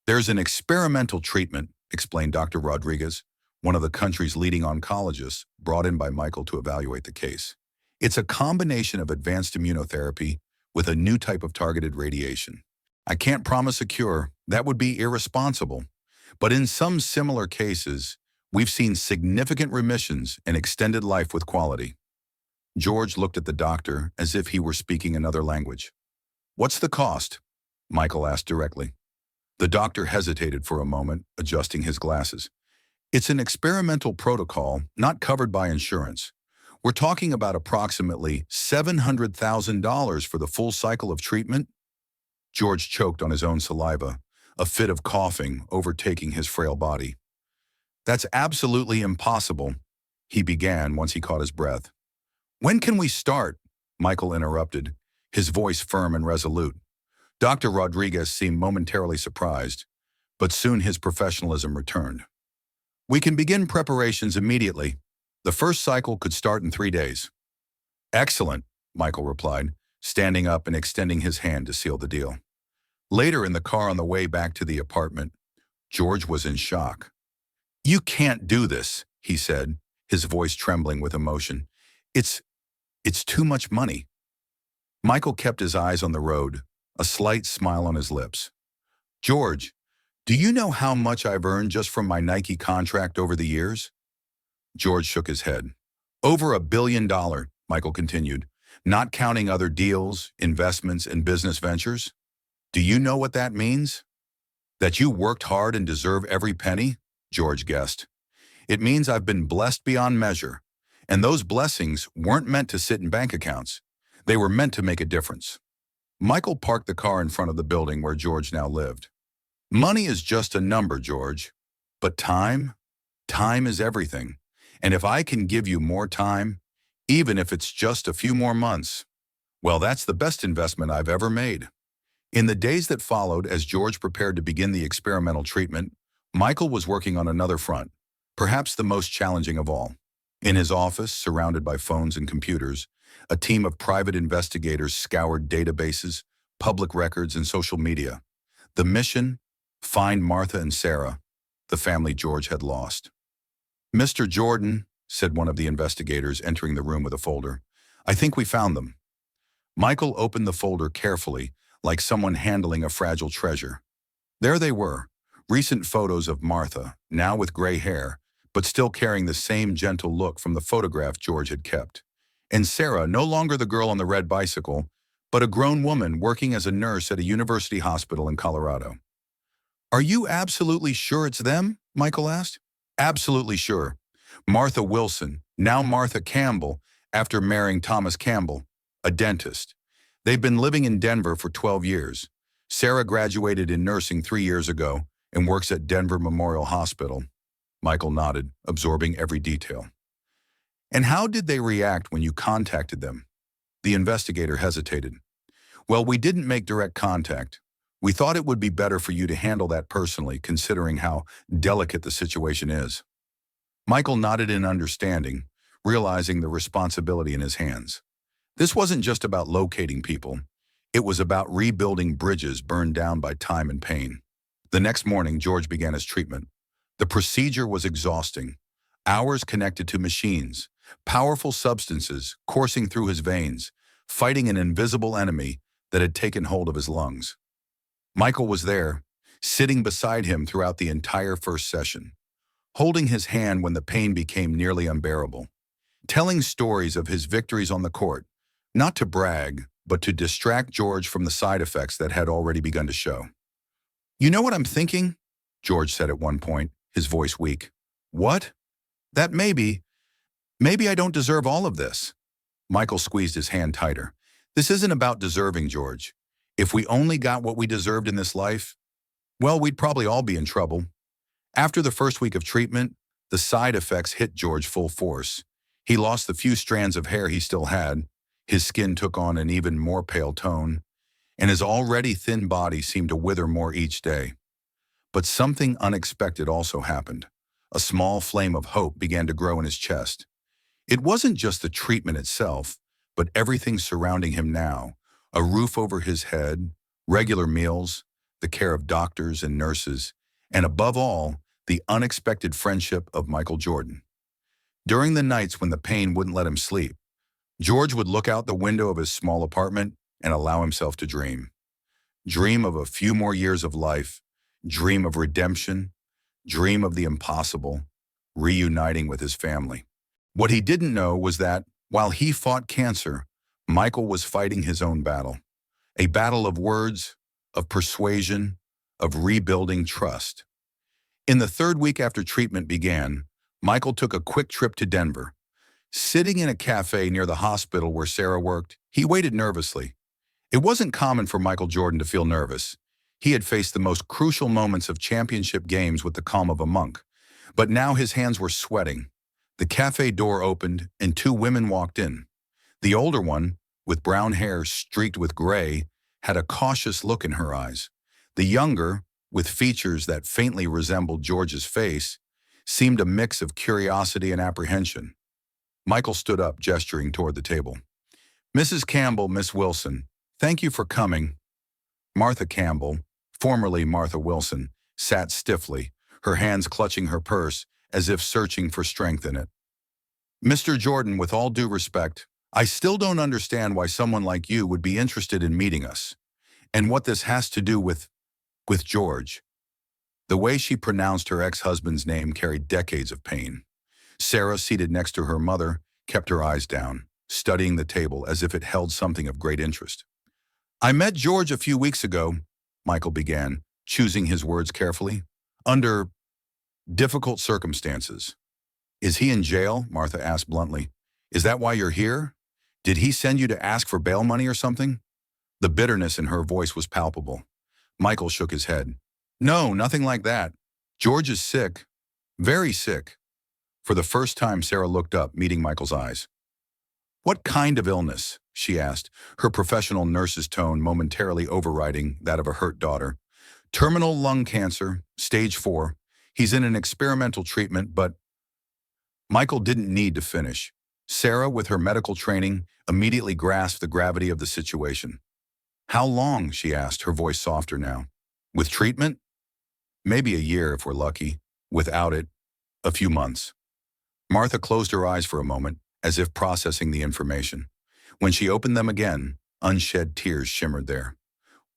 "There's an experimental treatment," explained Dr. Rodriguez, one of the country's leading oncologists, brought in by Michael to evaluate the case. "It's a combination of advanced immunotherapy with a new type of targeted radiation. I can't promise a cure, that would be irresponsible, but in some similar cases, we've seen significant remissions and extended life with quality." George looked at the doctor as if he were speaking another language. "What's the cost?" Michael asked directly. The doctor hesitated for a moment, adjusting his glasses. "It's an experimental protocol, not covered by insurance. We're talking about approximately $700,000 for the full cycle of treatment." George choked on his own saliva, a fit of coughing overtaking his frail body. "That's absolutely impossible," he began once he caught his breath. "When can we start?" Michael interrupted, his voice firm and resolute. Dr. Rodriguez seemed momentarily surprised, but soon his professionalism returned. "We can begin preparations immediately. The first cycle could start in 3 days." "Excellent," Michael replied, standing up and extending his hand to seal the deal. Later in the car on the way back to the apartment, George was in shock. "You can't do this," he said, his voice trembling with emotion. It's too much money." Michael kept his eyes on the road, a slight smile on his lips. "George, do you know how much I've earned just from my Nike contract over the years?" George shook his head. "Over $1 billion," Michael continued, "not counting other deals, investments, and business ventures. Do you know what that means?" "That you worked hard and deserve every penny?" George guessed. "It means I've been blessed beyond measure, and those blessings weren't meant to sit in bank accounts. They were meant to make a difference." Michael parked the car in front of the building where George now lived. "Money is just a number, George. But time? Time is everything. And if I can give you more time, even if it's just a few more months, well, that's the best investment I've ever made." In the days that followed, as George prepared to begin the experimental treatment, Michael was working on another front, perhaps the most challenging of all. In his office, surrounded by phones and computers, a team of private investigators scoured databases, public records, and social media. The mission? Find Martha and Sarah, the family George had lost. "Mr. Jordan," said one of the investigators, entering the room with a folder, "I think we found them." Michael opened the folder carefully, like someone handling a fragile treasure. There they were, recent photos of Martha, now with gray hair, but still carrying the same gentle look from the photograph George had kept. And Sarah, no longer the girl on the red bicycle, but a grown woman working as a nurse at a university hospital in Colorado. "Are you absolutely sure it's them?" Michael asked. "Absolutely sure. Martha Wilson, now Martha Campbell, after marrying Thomas Campbell, a dentist. They've been living in Denver for 12 years. Sarah graduated in nursing 3 years ago and works at Denver Memorial Hospital." Michael nodded, absorbing every detail. "And how did they react when you contacted them?" The investigator hesitated. "Well, we didn't make direct contact. We thought it would be better for you to handle that personally, considering how delicate the situation is." Michael nodded in understanding, realizing the responsibility in his hands. This wasn't just about locating people. It was about rebuilding bridges burned down by time and pain. The next morning, George began his treatment. The procedure was exhausting. Hours connected to machines, powerful substances coursing through his veins, fighting an invisible enemy that had taken hold of his lungs. Michael was there, sitting beside him throughout the entire first session, holding his hand when the pain became nearly unbearable, telling stories of his victories on the court, not to brag, but to distract George from the side effects that had already begun to show. "You know what I'm thinking?" George said at one point, his voice weak. "What?" "That maybe I don't deserve all of this." Michael squeezed his hand tighter. "This isn't about deserving, George. If we only got what we deserved in this life, well, we'd probably all be in trouble." After the first week of treatment, the side effects hit George full force. He lost the few strands of hair he still had, his skin took on an even more pale tone, and his already thin body seemed to wither more each day. But something unexpected also happened. A small flame of hope began to grow in his chest. It wasn't just the treatment itself, but everything surrounding him now: a roof over his head, regular meals, the care of doctors and nurses, and above all, the unexpected friendship of Michael Jordan. During the nights when the pain wouldn't let him sleep, George would look out the window of his small apartment and allow himself to dream. Dream of a few more years of life, dream of redemption, dream of the impossible, reuniting with his family. What he didn't know was that, While he fought cancer, Michael was fighting his own battle. A battle of words, of persuasion, of rebuilding trust. In the third week after treatment began, Michael took a quick trip to Denver. Sitting in a cafe near the hospital where Sarah worked, he waited nervously. It wasn't common for Michael Jordan to feel nervous. He had faced the most crucial moments of championship games with the calm of a monk. But now his hands were sweating. The cafe door opened and two women walked in. The older one, with brown hair streaked with gray, had a cautious look in her eyes. The younger, with features that faintly resembled George's face, seemed a mix of curiosity and apprehension. Michael stood up, gesturing toward the table. "Mrs. Campbell, Miss Wilson, thank you for coming." Martha Campbell, formerly Martha Wilson, sat stiffly, her hands clutching her purse as if searching for strength in it. "Mr. Jordan, with all due respect, I still don't understand why someone like you would be interested in meeting us, and what this has to do with George." The way she pronounced her ex-husband's name carried decades of pain. Sarah, seated next to her mother, kept her eyes down, studying the table as if it held something of great interest. "I met George a few weeks ago," Michael began, choosing his words carefully, "under difficult circumstances." "Is he in jail?" Martha asked bluntly. "Is that why you're here? Did he send you to ask for bail money or something?" The bitterness in her voice was palpable. Michael shook his head. "No, nothing like that. George is sick. Very sick." For the first time, Sarah looked up, meeting Michael's eyes. "What kind of illness?" she asked, her professional nurse's tone momentarily overriding that of a hurt daughter. "Terminal lung cancer, stage 4. He's in an experimental treatment, but—" Michael didn't need to finish. Sarah, with her medical training, immediately grasped the gravity of the situation. "How long?" she asked, her voice softer now. "With treatment? Maybe a year if we're lucky. Without it, a few months." Martha closed her eyes for a moment, as if processing the information. When she opened them again, unshed tears shimmered there.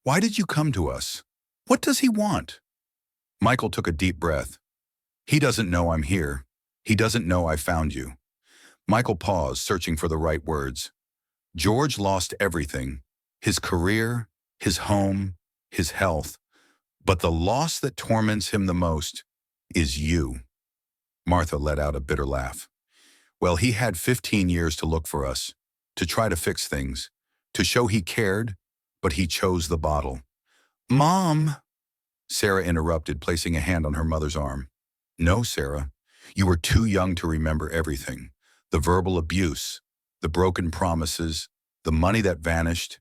"Why did you come to us? What does he want?" Michael took a deep breath. "He doesn't know I'm here. He doesn't know I found you." Michael paused, searching for the right words. "George lost everything. His career, his home, his health. But the loss that torments him the most is you." Martha let out a bitter laugh. "Well, he had 15 years to look for us, to try to fix things, to show he cared, but he chose the bottle." "Mom!" Sarah interrupted, placing a hand on her mother's arm. "No, Sarah. You were too young to remember everything. The verbal abuse, the broken promises, the money that vanished."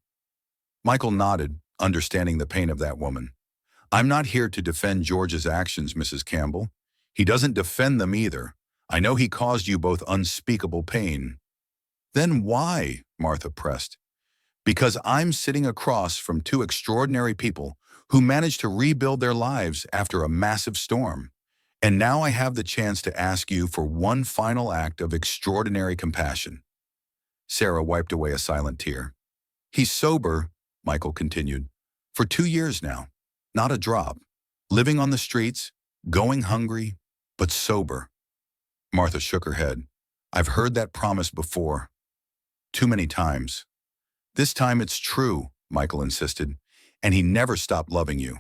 Michael nodded, understanding the pain of that woman. "I'm not here to defend George's actions, Mrs. Campbell. He doesn't defend them either. I know he caused you both unspeakable pain." "Then why?" Martha pressed. "Because I'm sitting across from two extraordinary people who managed to rebuild their lives after a massive storm. And now I have the chance to ask you for one final act of extraordinary compassion." Sarah wiped away a silent tear. "He's sober," Michael continued, "for 2 years now. Not a drop. Living on the streets, going hungry, but sober." Martha shook her head. "I've heard that promise before. Too many times." "This time it's true," Michael insisted, "and he never stopped loving you.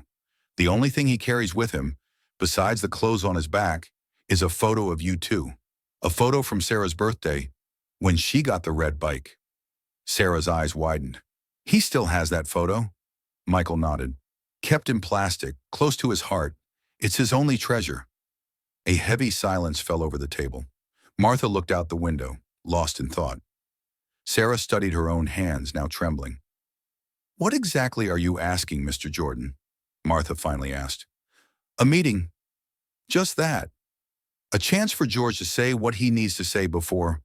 The only thing he carries with him, besides the clothes on his back, is a photo of you two. A photo from Sarah's birthday, when she got the red bike." Sarah's eyes widened. "He still has that photo?" Michael nodded. "Kept in plastic, close to his heart. It's his only treasure." A heavy silence fell over the table. Martha looked out the window, lost in thought. Sarah studied her own hands, now trembling. "What exactly are you asking, Mr. Jordan?" Martha finally asked. "A meeting. Just that. A chance for George to say what he needs to say before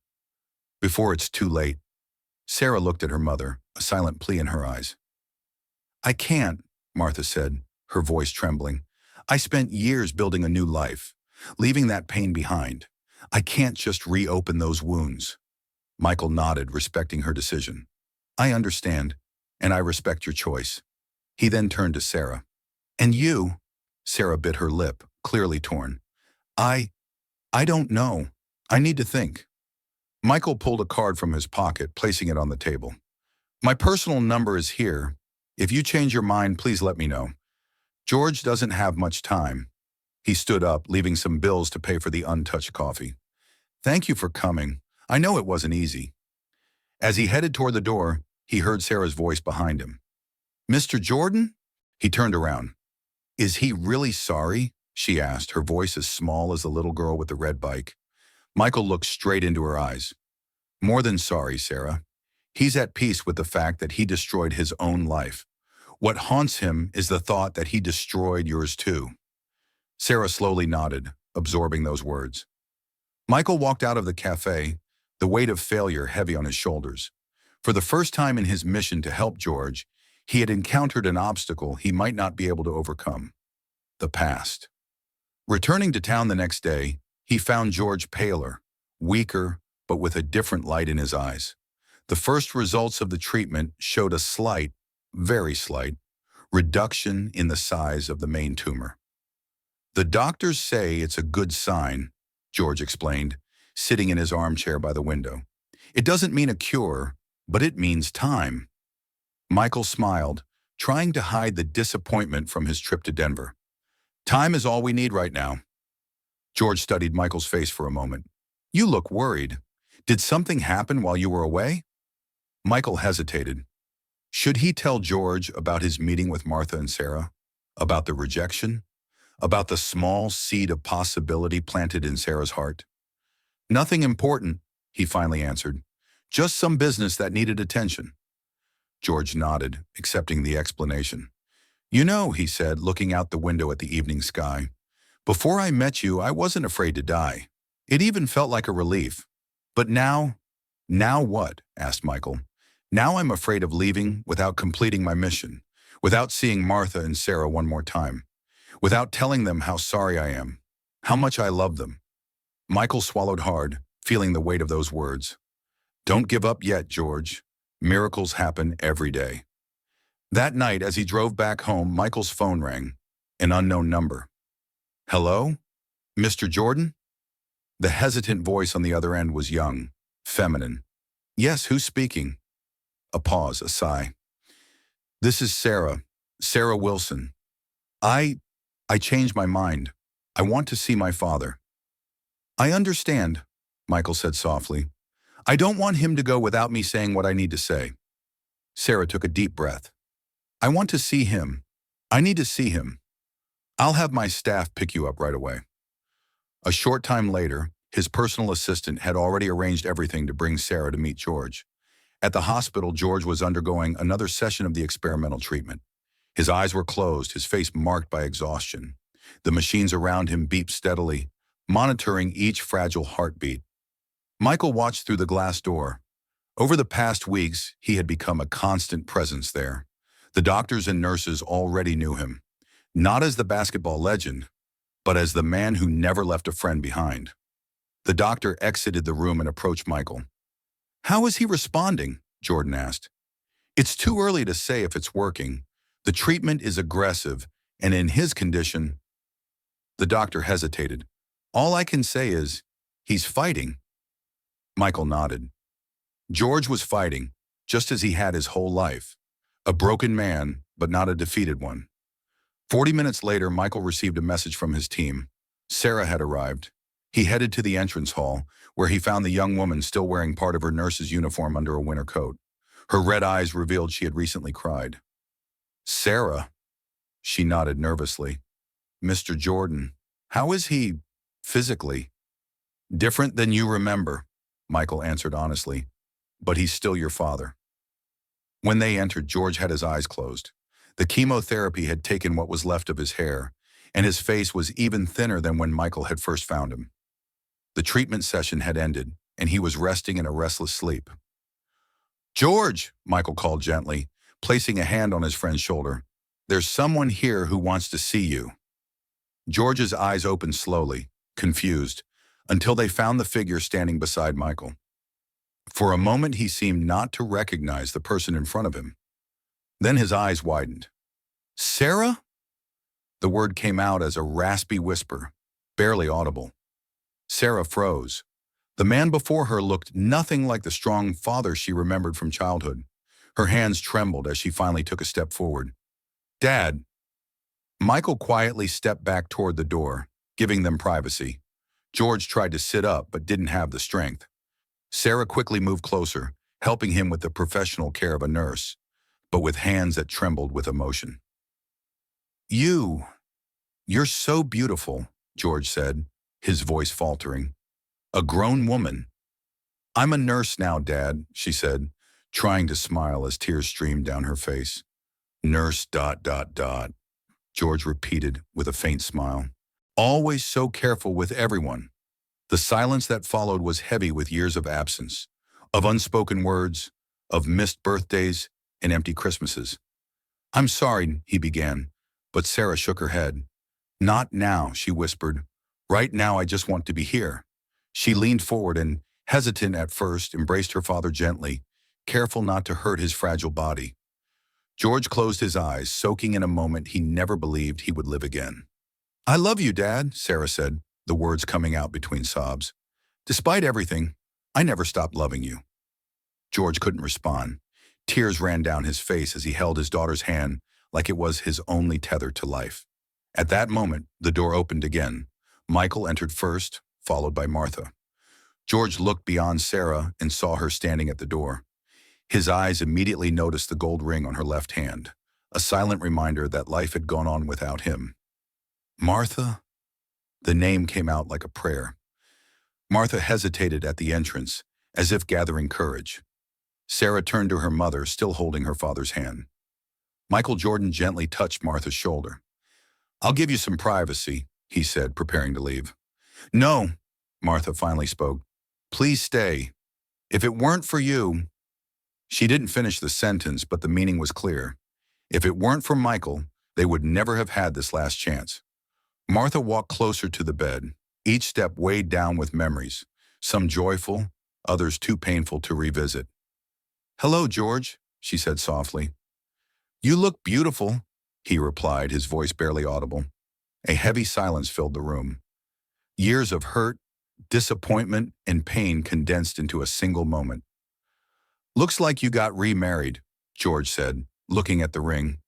it's too late." Sarah looked at her mother, a silent plea in her eyes. "I can't," Martha said, her voice trembling. "I spent years building a new life, leaving that pain behind. I can't just reopen those wounds." Michael nodded, respecting her decision. "I understand, and I respect your choice." He then turned to Sarah. "And you?" Sarah bit her lip, clearly torn. I don't know. I need to think." Michael pulled a card from his pocket, placing it on the table. My personal number is here. If you change your mind, please let me know. George doesn't have much time. He stood up, leaving some bills to pay for the untouched coffee. Thank you for coming. I know it wasn't easy. As he headed toward the door, he heard Sarah's voice behind him. Mr. Jordan? He turned around. Is he really sorry? She asked, her voice as small as the little girl with the red bike. Michael looked straight into her eyes. More than sorry, Sarah. He's at peace with the fact that he destroyed his own life. What haunts him is the thought that he destroyed yours too. Sarah slowly nodded, absorbing those words. Michael walked out of the cafe, the weight of failure heavy on his shoulders. For the first time in his mission to help George, he had encountered an obstacle he might not be able to overcome. The past. Returning to town the next day, he found George paler, weaker, but with a different light in his eyes. The first results of the treatment showed a slight, very slight, reduction in the size of the main tumor. The doctors say it's a good sign, George explained, sitting in his armchair by the window. It doesn't mean a cure, but it means time. Michael smiled, trying to hide the disappointment from his trip to Denver. Time is all we need right now. George studied Michael's face for a moment. You look worried. Did something happen while you were away? Michael hesitated. Should he tell George about his meeting with Martha and Sarah? About the rejection? About the small seed of possibility planted in Sarah's heart? Nothing important, he finally answered. Just some business that needed attention. George nodded, accepting the explanation. You know, he said, looking out the window at the evening sky, before I met you, I wasn't afraid to die. It even felt like a relief. But now what? Asked Michael. Now I'm afraid of leaving without completing my mission, without seeing Martha and Sarah one more time, without telling them how sorry I am, how much I love them. Michael swallowed hard, feeling the weight of those words. Don't give up yet, George. Miracles happen every day. That night, as he drove back home, Michael's phone rang. An unknown number. Hello? Mr. Jordan? The hesitant voice on the other end was young, feminine. Yes, who's speaking? A pause, a sigh. This is Sarah Wilson. I changed my mind. I want to see my father. I understand, Michael said softly. I don't want him to go without me saying what I need to say. Sarah took a deep breath. I want to see him. I need to see him. I'll have my staff pick you up right away. A short time later, his personal assistant had already arranged everything to bring Sarah to meet George. At the hospital, George was undergoing another session of the experimental treatment. His eyes were closed, his face marked by exhaustion. The machines around him beeped steadily, monitoring each fragile heartbeat. Michael watched through the glass door. Over the past weeks, he had become a constant presence there. The doctors and nurses already knew him, not as the basketball legend, but as the man who never left a friend behind. The doctor exited the room and approached Michael. How is he responding? Jordan asked. It's too early to say if it's working. The treatment is aggressive, and in his condition, the doctor hesitated. All I can say is, he's fighting. Michael nodded. George was fighting, just as he had his whole life. A broken man, but not a defeated one. 40 minutes later, Michael received a message from his team. Sarah had arrived. He headed to the entrance hall, where he found the young woman still wearing part of her nurse's uniform under a winter coat. Her red eyes revealed she had recently cried. Sarah? She nodded nervously. Mr. Jordan, how is he, physically? Different than you remember, Michael answered honestly, but he's still your father. When they entered, George had his eyes closed. The chemotherapy had taken what was left of his hair, and his face was even thinner than when Michael had first found him. The treatment session had ended, and he was resting in a restless sleep. George, Michael called gently, placing a hand on his friend's shoulder. There's someone here who wants to see you. George's eyes opened slowly, confused, until they found the figure standing beside Michael. For a moment, he seemed not to recognize the person in front of him. Then his eyes widened. Sarah? The word came out as a raspy whisper, barely audible. Sarah froze. The man before her looked nothing like the strong father she remembered from childhood. Her hands trembled as she finally took a step forward. "Dad." Michael quietly stepped back toward the door, giving them privacy. George tried to sit up but didn't have the strength. Sarah quickly moved closer, helping him with the professional care of a nurse, but with hands that trembled with emotion. You're so beautiful," George said, his voice faltering. "A grown woman." "I'm a nurse now, Dad," she said, trying to smile as tears streamed down her face. "Nurse ... George repeated with a faint smile. "Always so careful with everyone." The silence that followed was heavy with years of absence, of unspoken words, of missed birthdays and empty Christmases. "I'm sorry," he began, but Sarah shook her head. "Not now," she whispered. "Right now I just want to be here." She leaned forward and, hesitant at first, embraced her father gently, careful not to hurt his fragile body. George closed his eyes, soaking in a moment he never believed he would live again. "I love you, Dad," Sarah said, the words coming out between sobs. "Despite everything, I never stopped loving you." George couldn't respond. Tears ran down his face as he held his daughter's hand like it was his only tether to life. At that moment, the door opened again. Michael entered first, followed by Martha. George looked beyond Sarah and saw her standing at the door. His eyes immediately noticed the gold ring on her left hand, a silent reminder that life had gone on without him. "Martha?" The name came out like a prayer. Martha hesitated at the entrance, as if gathering courage. Sarah turned to her mother, still holding her father's hand. Michael Jordan gently touched Martha's shoulder. "I'll give you some privacy," he said, preparing to leave. "No," Martha finally spoke. "Please stay. If it weren't for you—" She didn't finish the sentence, but the meaning was clear. If it weren't for Michael, they would never have had this last chance. Martha walked closer to the bed, each step weighed down with memories, some joyful, others too painful to revisit. "Hello, George," she said softly. "You look beautiful," he replied, his voice barely audible. A heavy silence filled the room. Years of hurt, disappointment, and pain condensed into a single moment. "Looks like you got remarried," George said, looking at the ring.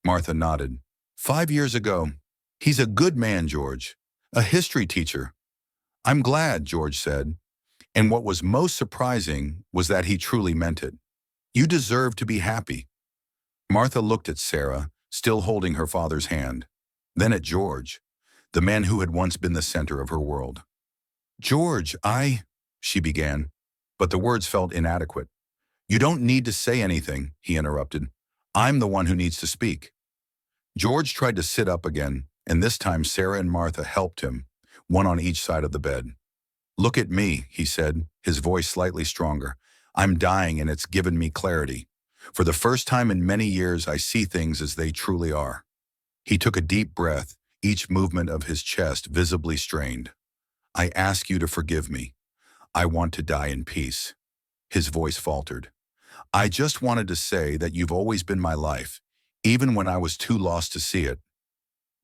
Martha nodded. "5 years ago. He's a good man, George. A history teacher." "I'm glad," George said. And what was most surprising was that he truly meant it. "You deserve to be happy." Martha looked at Sarah, still holding her father's hand, then at George, the man who had once been the center of her world. "George, she began, but the words felt inadequate. "You don't need to say anything," he interrupted. "I'm the one who needs to speak." George tried to sit up again, and this time Sarah and Martha helped him, one on each side of the bed. "Look at me," he said, his voice slightly stronger. "I'm dying and it's given me clarity. For the first time in many years, I see things as they truly are." He took a deep breath, each movement of his chest visibly strained. "I ask you to forgive me. I want to die in peace." His voice faltered. "I just wanted to say that you've always been my life, even when I was too lost to see it."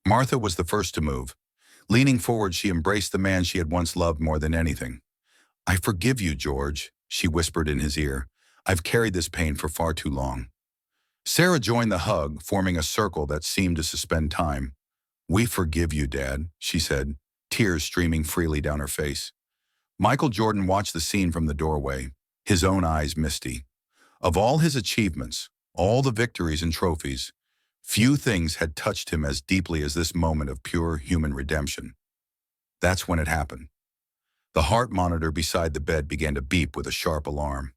Martha was the first to move. Leaning forward, she embraced the man she had once loved more than anything. "I forgive you, George," she whispered in his ear. "I've carried this pain for far too long." Sarah joined the hug, forming a circle that seemed to suspend time. "We forgive you, Dad," she said, tears streaming freely down her face. Michael Jordan watched the scene from the doorway, his own eyes misty. Of all his achievements, all the victories and trophies, few things had touched him as deeply as this moment of pure human redemption. That's when it happened. The heart monitor beside the bed began to beep with a sharp alarm.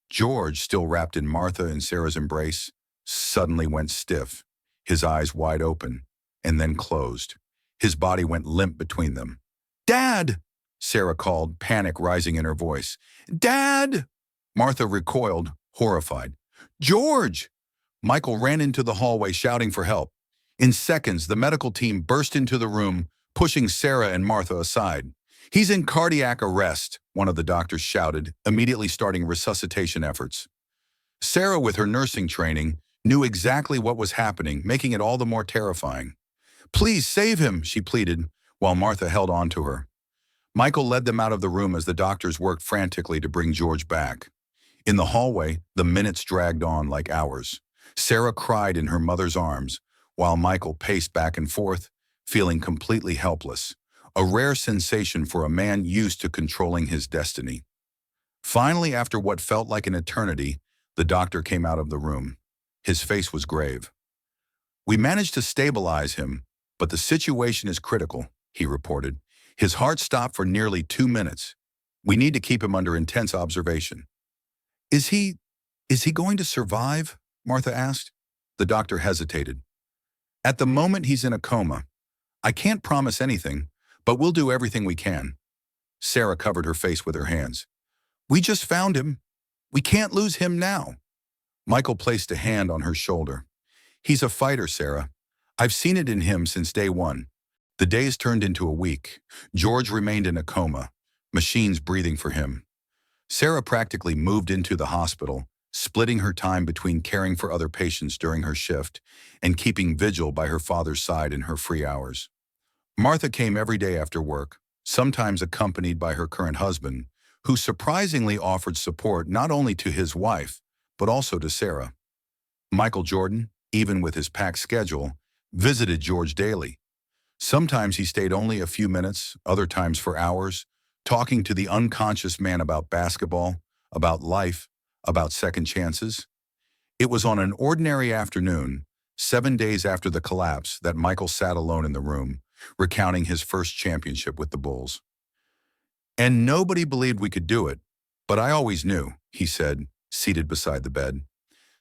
George, still wrapped in Martha and Sarah's embrace, suddenly went stiff, his eyes wide open, and then closed. His body went limp between them. "Dad!" Sarah called, panic rising in her voice. "Dad!" Martha recoiled, horrified. "George!" Michael ran into the hallway shouting for help. In seconds, the medical team burst into the room, pushing Sarah and Martha aside. "He's in cardiac arrest," one of the doctors shouted, immediately starting resuscitation efforts. Sarah, with her nursing training, knew exactly what was happening, making it all the more terrifying. "Please save him," she pleaded, while Martha held on to her. Michael led them out of the room as the doctors worked frantically to bring George back. In the hallway, the minutes dragged on like hours. Sarah cried in her mother's arms, while Michael paced back and forth, feeling completely helpless, a rare sensation for a man used to controlling his destiny. Finally, after what felt like an eternity, the doctor came out of the room. His face was grave. "We managed to stabilize him, but the situation is critical," he reported. "His heart stopped for nearly 2 minutes. We need to keep him under intense observation." Is he going to survive?" Martha asked. The doctor hesitated. "At the moment, he's in a coma. I can't promise anything, but we'll do everything we can." Sarah covered her face with her hands. "We just found him. We can't lose him now." Michael placed a hand on her shoulder. "He's a fighter, Sarah. I've seen it in him since day one." The days turned into a week. George remained in a coma, machines breathing for him. Sarah practically moved into the hospital, splitting her time between caring for other patients during her shift and keeping vigil by her father's side in her free hours. Martha came every day after work, sometimes accompanied by her current husband, who surprisingly offered support not only to his wife, but also to Sarah. Michael Jordan, even with his packed schedule, visited George daily. Sometimes he stayed only a few minutes, other times for hours, talking to the unconscious man about basketball, about life, about second chances. It was on an ordinary afternoon, 7 days after the collapse, that Michael sat alone in the room, recounting his first championship with the Bulls. "And nobody believed we could do it, but I always knew," he said, seated beside the bed.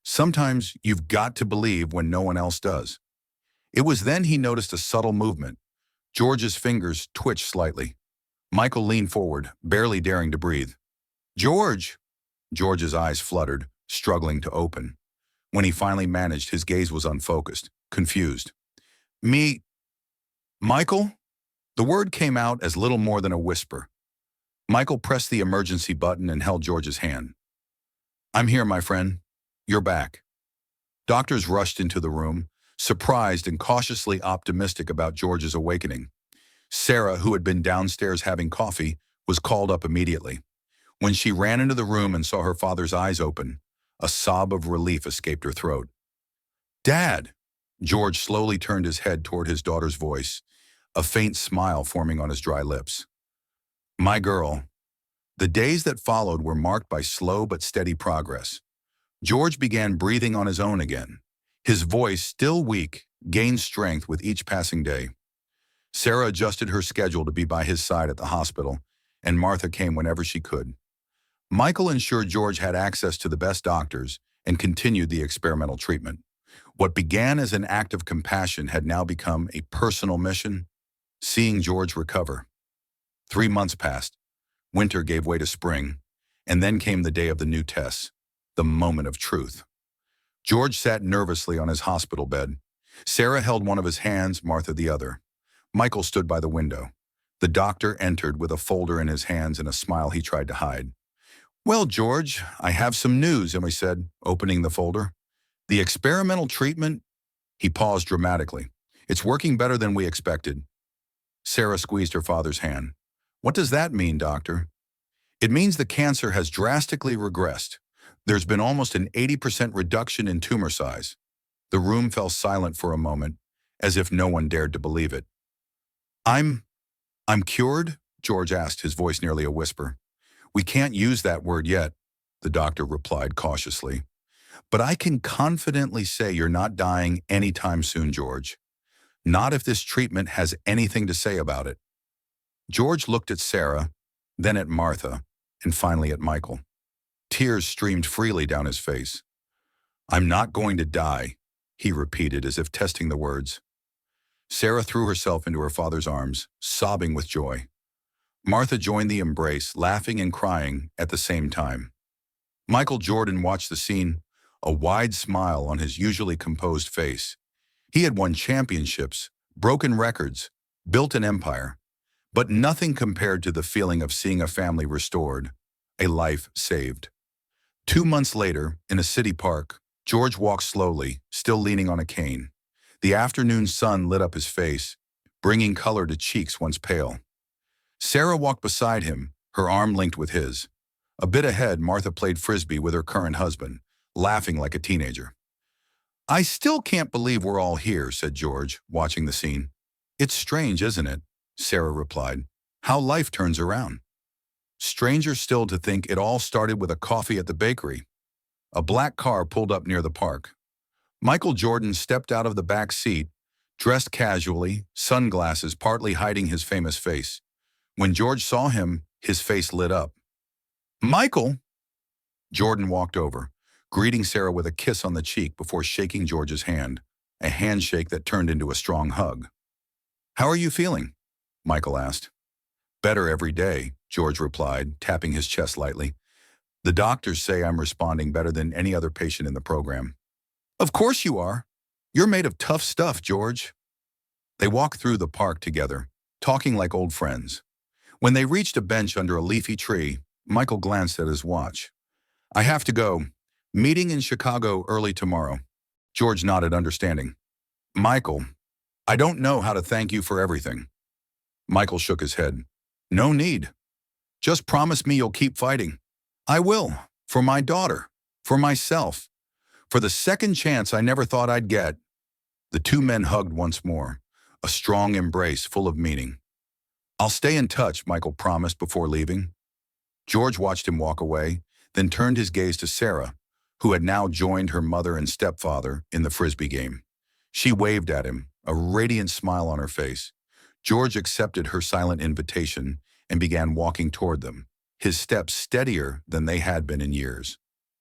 "Sometimes you've got to believe when no one else does." It was then he noticed a subtle movement. George's fingers twitched slightly. Michael leaned forward, barely daring to breathe. "George!" George's eyes fluttered, struggling to open. When he finally managed, his gaze was unfocused, confused. "Me, Michael?" The word came out as little more than a whisper. Michael pressed the emergency button and held George's hand. "I'm here, my friend. You're back." Doctors rushed into the room, surprised and cautiously optimistic about George's awakening. Sarah, who had been downstairs having coffee, was called up immediately. When she ran into the room and saw her father's eyes open, a sob of relief escaped her throat. "Dad!" George slowly turned his head toward his daughter's voice, a faint smile forming on his dry lips. "My girl." The days that followed were marked by slow but steady progress. George began breathing on his own again. His voice, still weak, gained strength with each passing day. Sarah adjusted her schedule to be by his side at the hospital, and Martha came whenever she could. Michael ensured George had access to the best doctors and continued the experimental treatment. What began as an act of compassion had now become a personal mission, seeing George recover. 3 months passed. Winter gave way to spring, and then came the day of the new tests, the moment of truth. George sat nervously on his hospital bed. Sarah held one of his hands, Martha the other. Michael stood by the window. The doctor entered with a folder in his hands and a smile he tried to hide. "Well, George, I have some news," Emily said, opening the folder. "The experimental treatment—" He paused dramatically. "It's working better than we expected." Sarah squeezed her father's hand. "What does that mean, doctor?" "It means the cancer has drastically regressed. There's been almost an 80% reduction in tumor size." The room fell silent for a moment, as if no one dared to believe it. I'm cured?" George asked, his voice nearly a whisper. "We can't use that word yet," the doctor replied cautiously. "But I can confidently say you're not dying anytime soon, George. Not if this treatment has anything to say about it." George looked at Sarah, then at Martha, and finally at Michael. Tears streamed freely down his face. "I'm not going to die," he repeated as if testing the words. Sarah threw herself into her father's arms, sobbing with joy. Martha joined the embrace, laughing and crying at the same time. Michael Jordan watched the scene, a wide smile on his usually composed face. He had won championships, broken records, built an empire, but nothing compared to the feeling of seeing a family restored, a life saved. 2 months later, in a city park, George walked slowly, still leaning on a cane. The afternoon sun lit up his face, bringing color to cheeks once pale. Sarah walked beside him, her arm linked with his. A bit ahead, Martha played frisbee with her current husband, laughing like a teenager. "I still can't believe we're all here," said George, watching the scene. "It's strange, isn't it?" Sarah replied. "How life turns around." Stranger still to think it all started with a coffee at the bakery. A black car pulled up near the park. Michael Jordan stepped out of the back seat, dressed casually, sunglasses partly hiding his famous face. When George saw him, his face lit up. "Michael!" Jordan walked over, greeting Sarah with a kiss on the cheek before shaking George's hand, a handshake that turned into a strong hug. "How are you feeling?" Michael asked. "Better every day," George replied, tapping his chest lightly. "The doctors say I'm responding better than any other patient in the program." "Of course you are. You're made of tough stuff, George." They walked through the park together, talking like old friends. When they reached a bench under a leafy tree, Michael glanced at his watch. "I have to go. Meeting in Chicago early tomorrow." George nodded, understanding. "Michael, I don't know how to thank you for everything." Michael shook his head. "No need. Just promise me you'll keep fighting." "I will. For my daughter. For myself. For the second chance I never thought I'd get." The two men hugged once more, a strong embrace full of meaning. "I'll stay in touch," Michael promised before leaving. George watched him walk away, then turned his gaze to Sarah, who had now joined her mother and stepfather in the frisbee game. She waved at him, a radiant smile on her face. George accepted her silent invitation and began walking toward them, his steps steadier than they had been in years.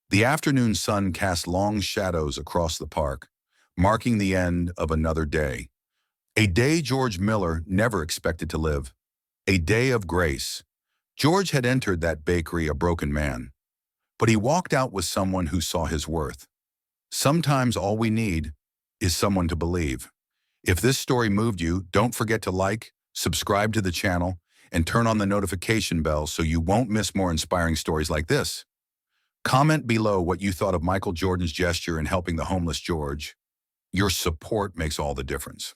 The afternoon sun cast long shadows across the park, marking the end of another day. A day George Miller never expected to live. A day of grace. George had entered that bakery a broken man, but he walked out with someone who saw his worth. Sometimes all we need is someone to believe. If this story moved you, don't forget to like, subscribe to the channel, and turn on the notification bell so you won't miss more inspiring stories like this. Comment below what you thought of Michael Jordan's gesture in helping the homeless George. Your support makes all the difference.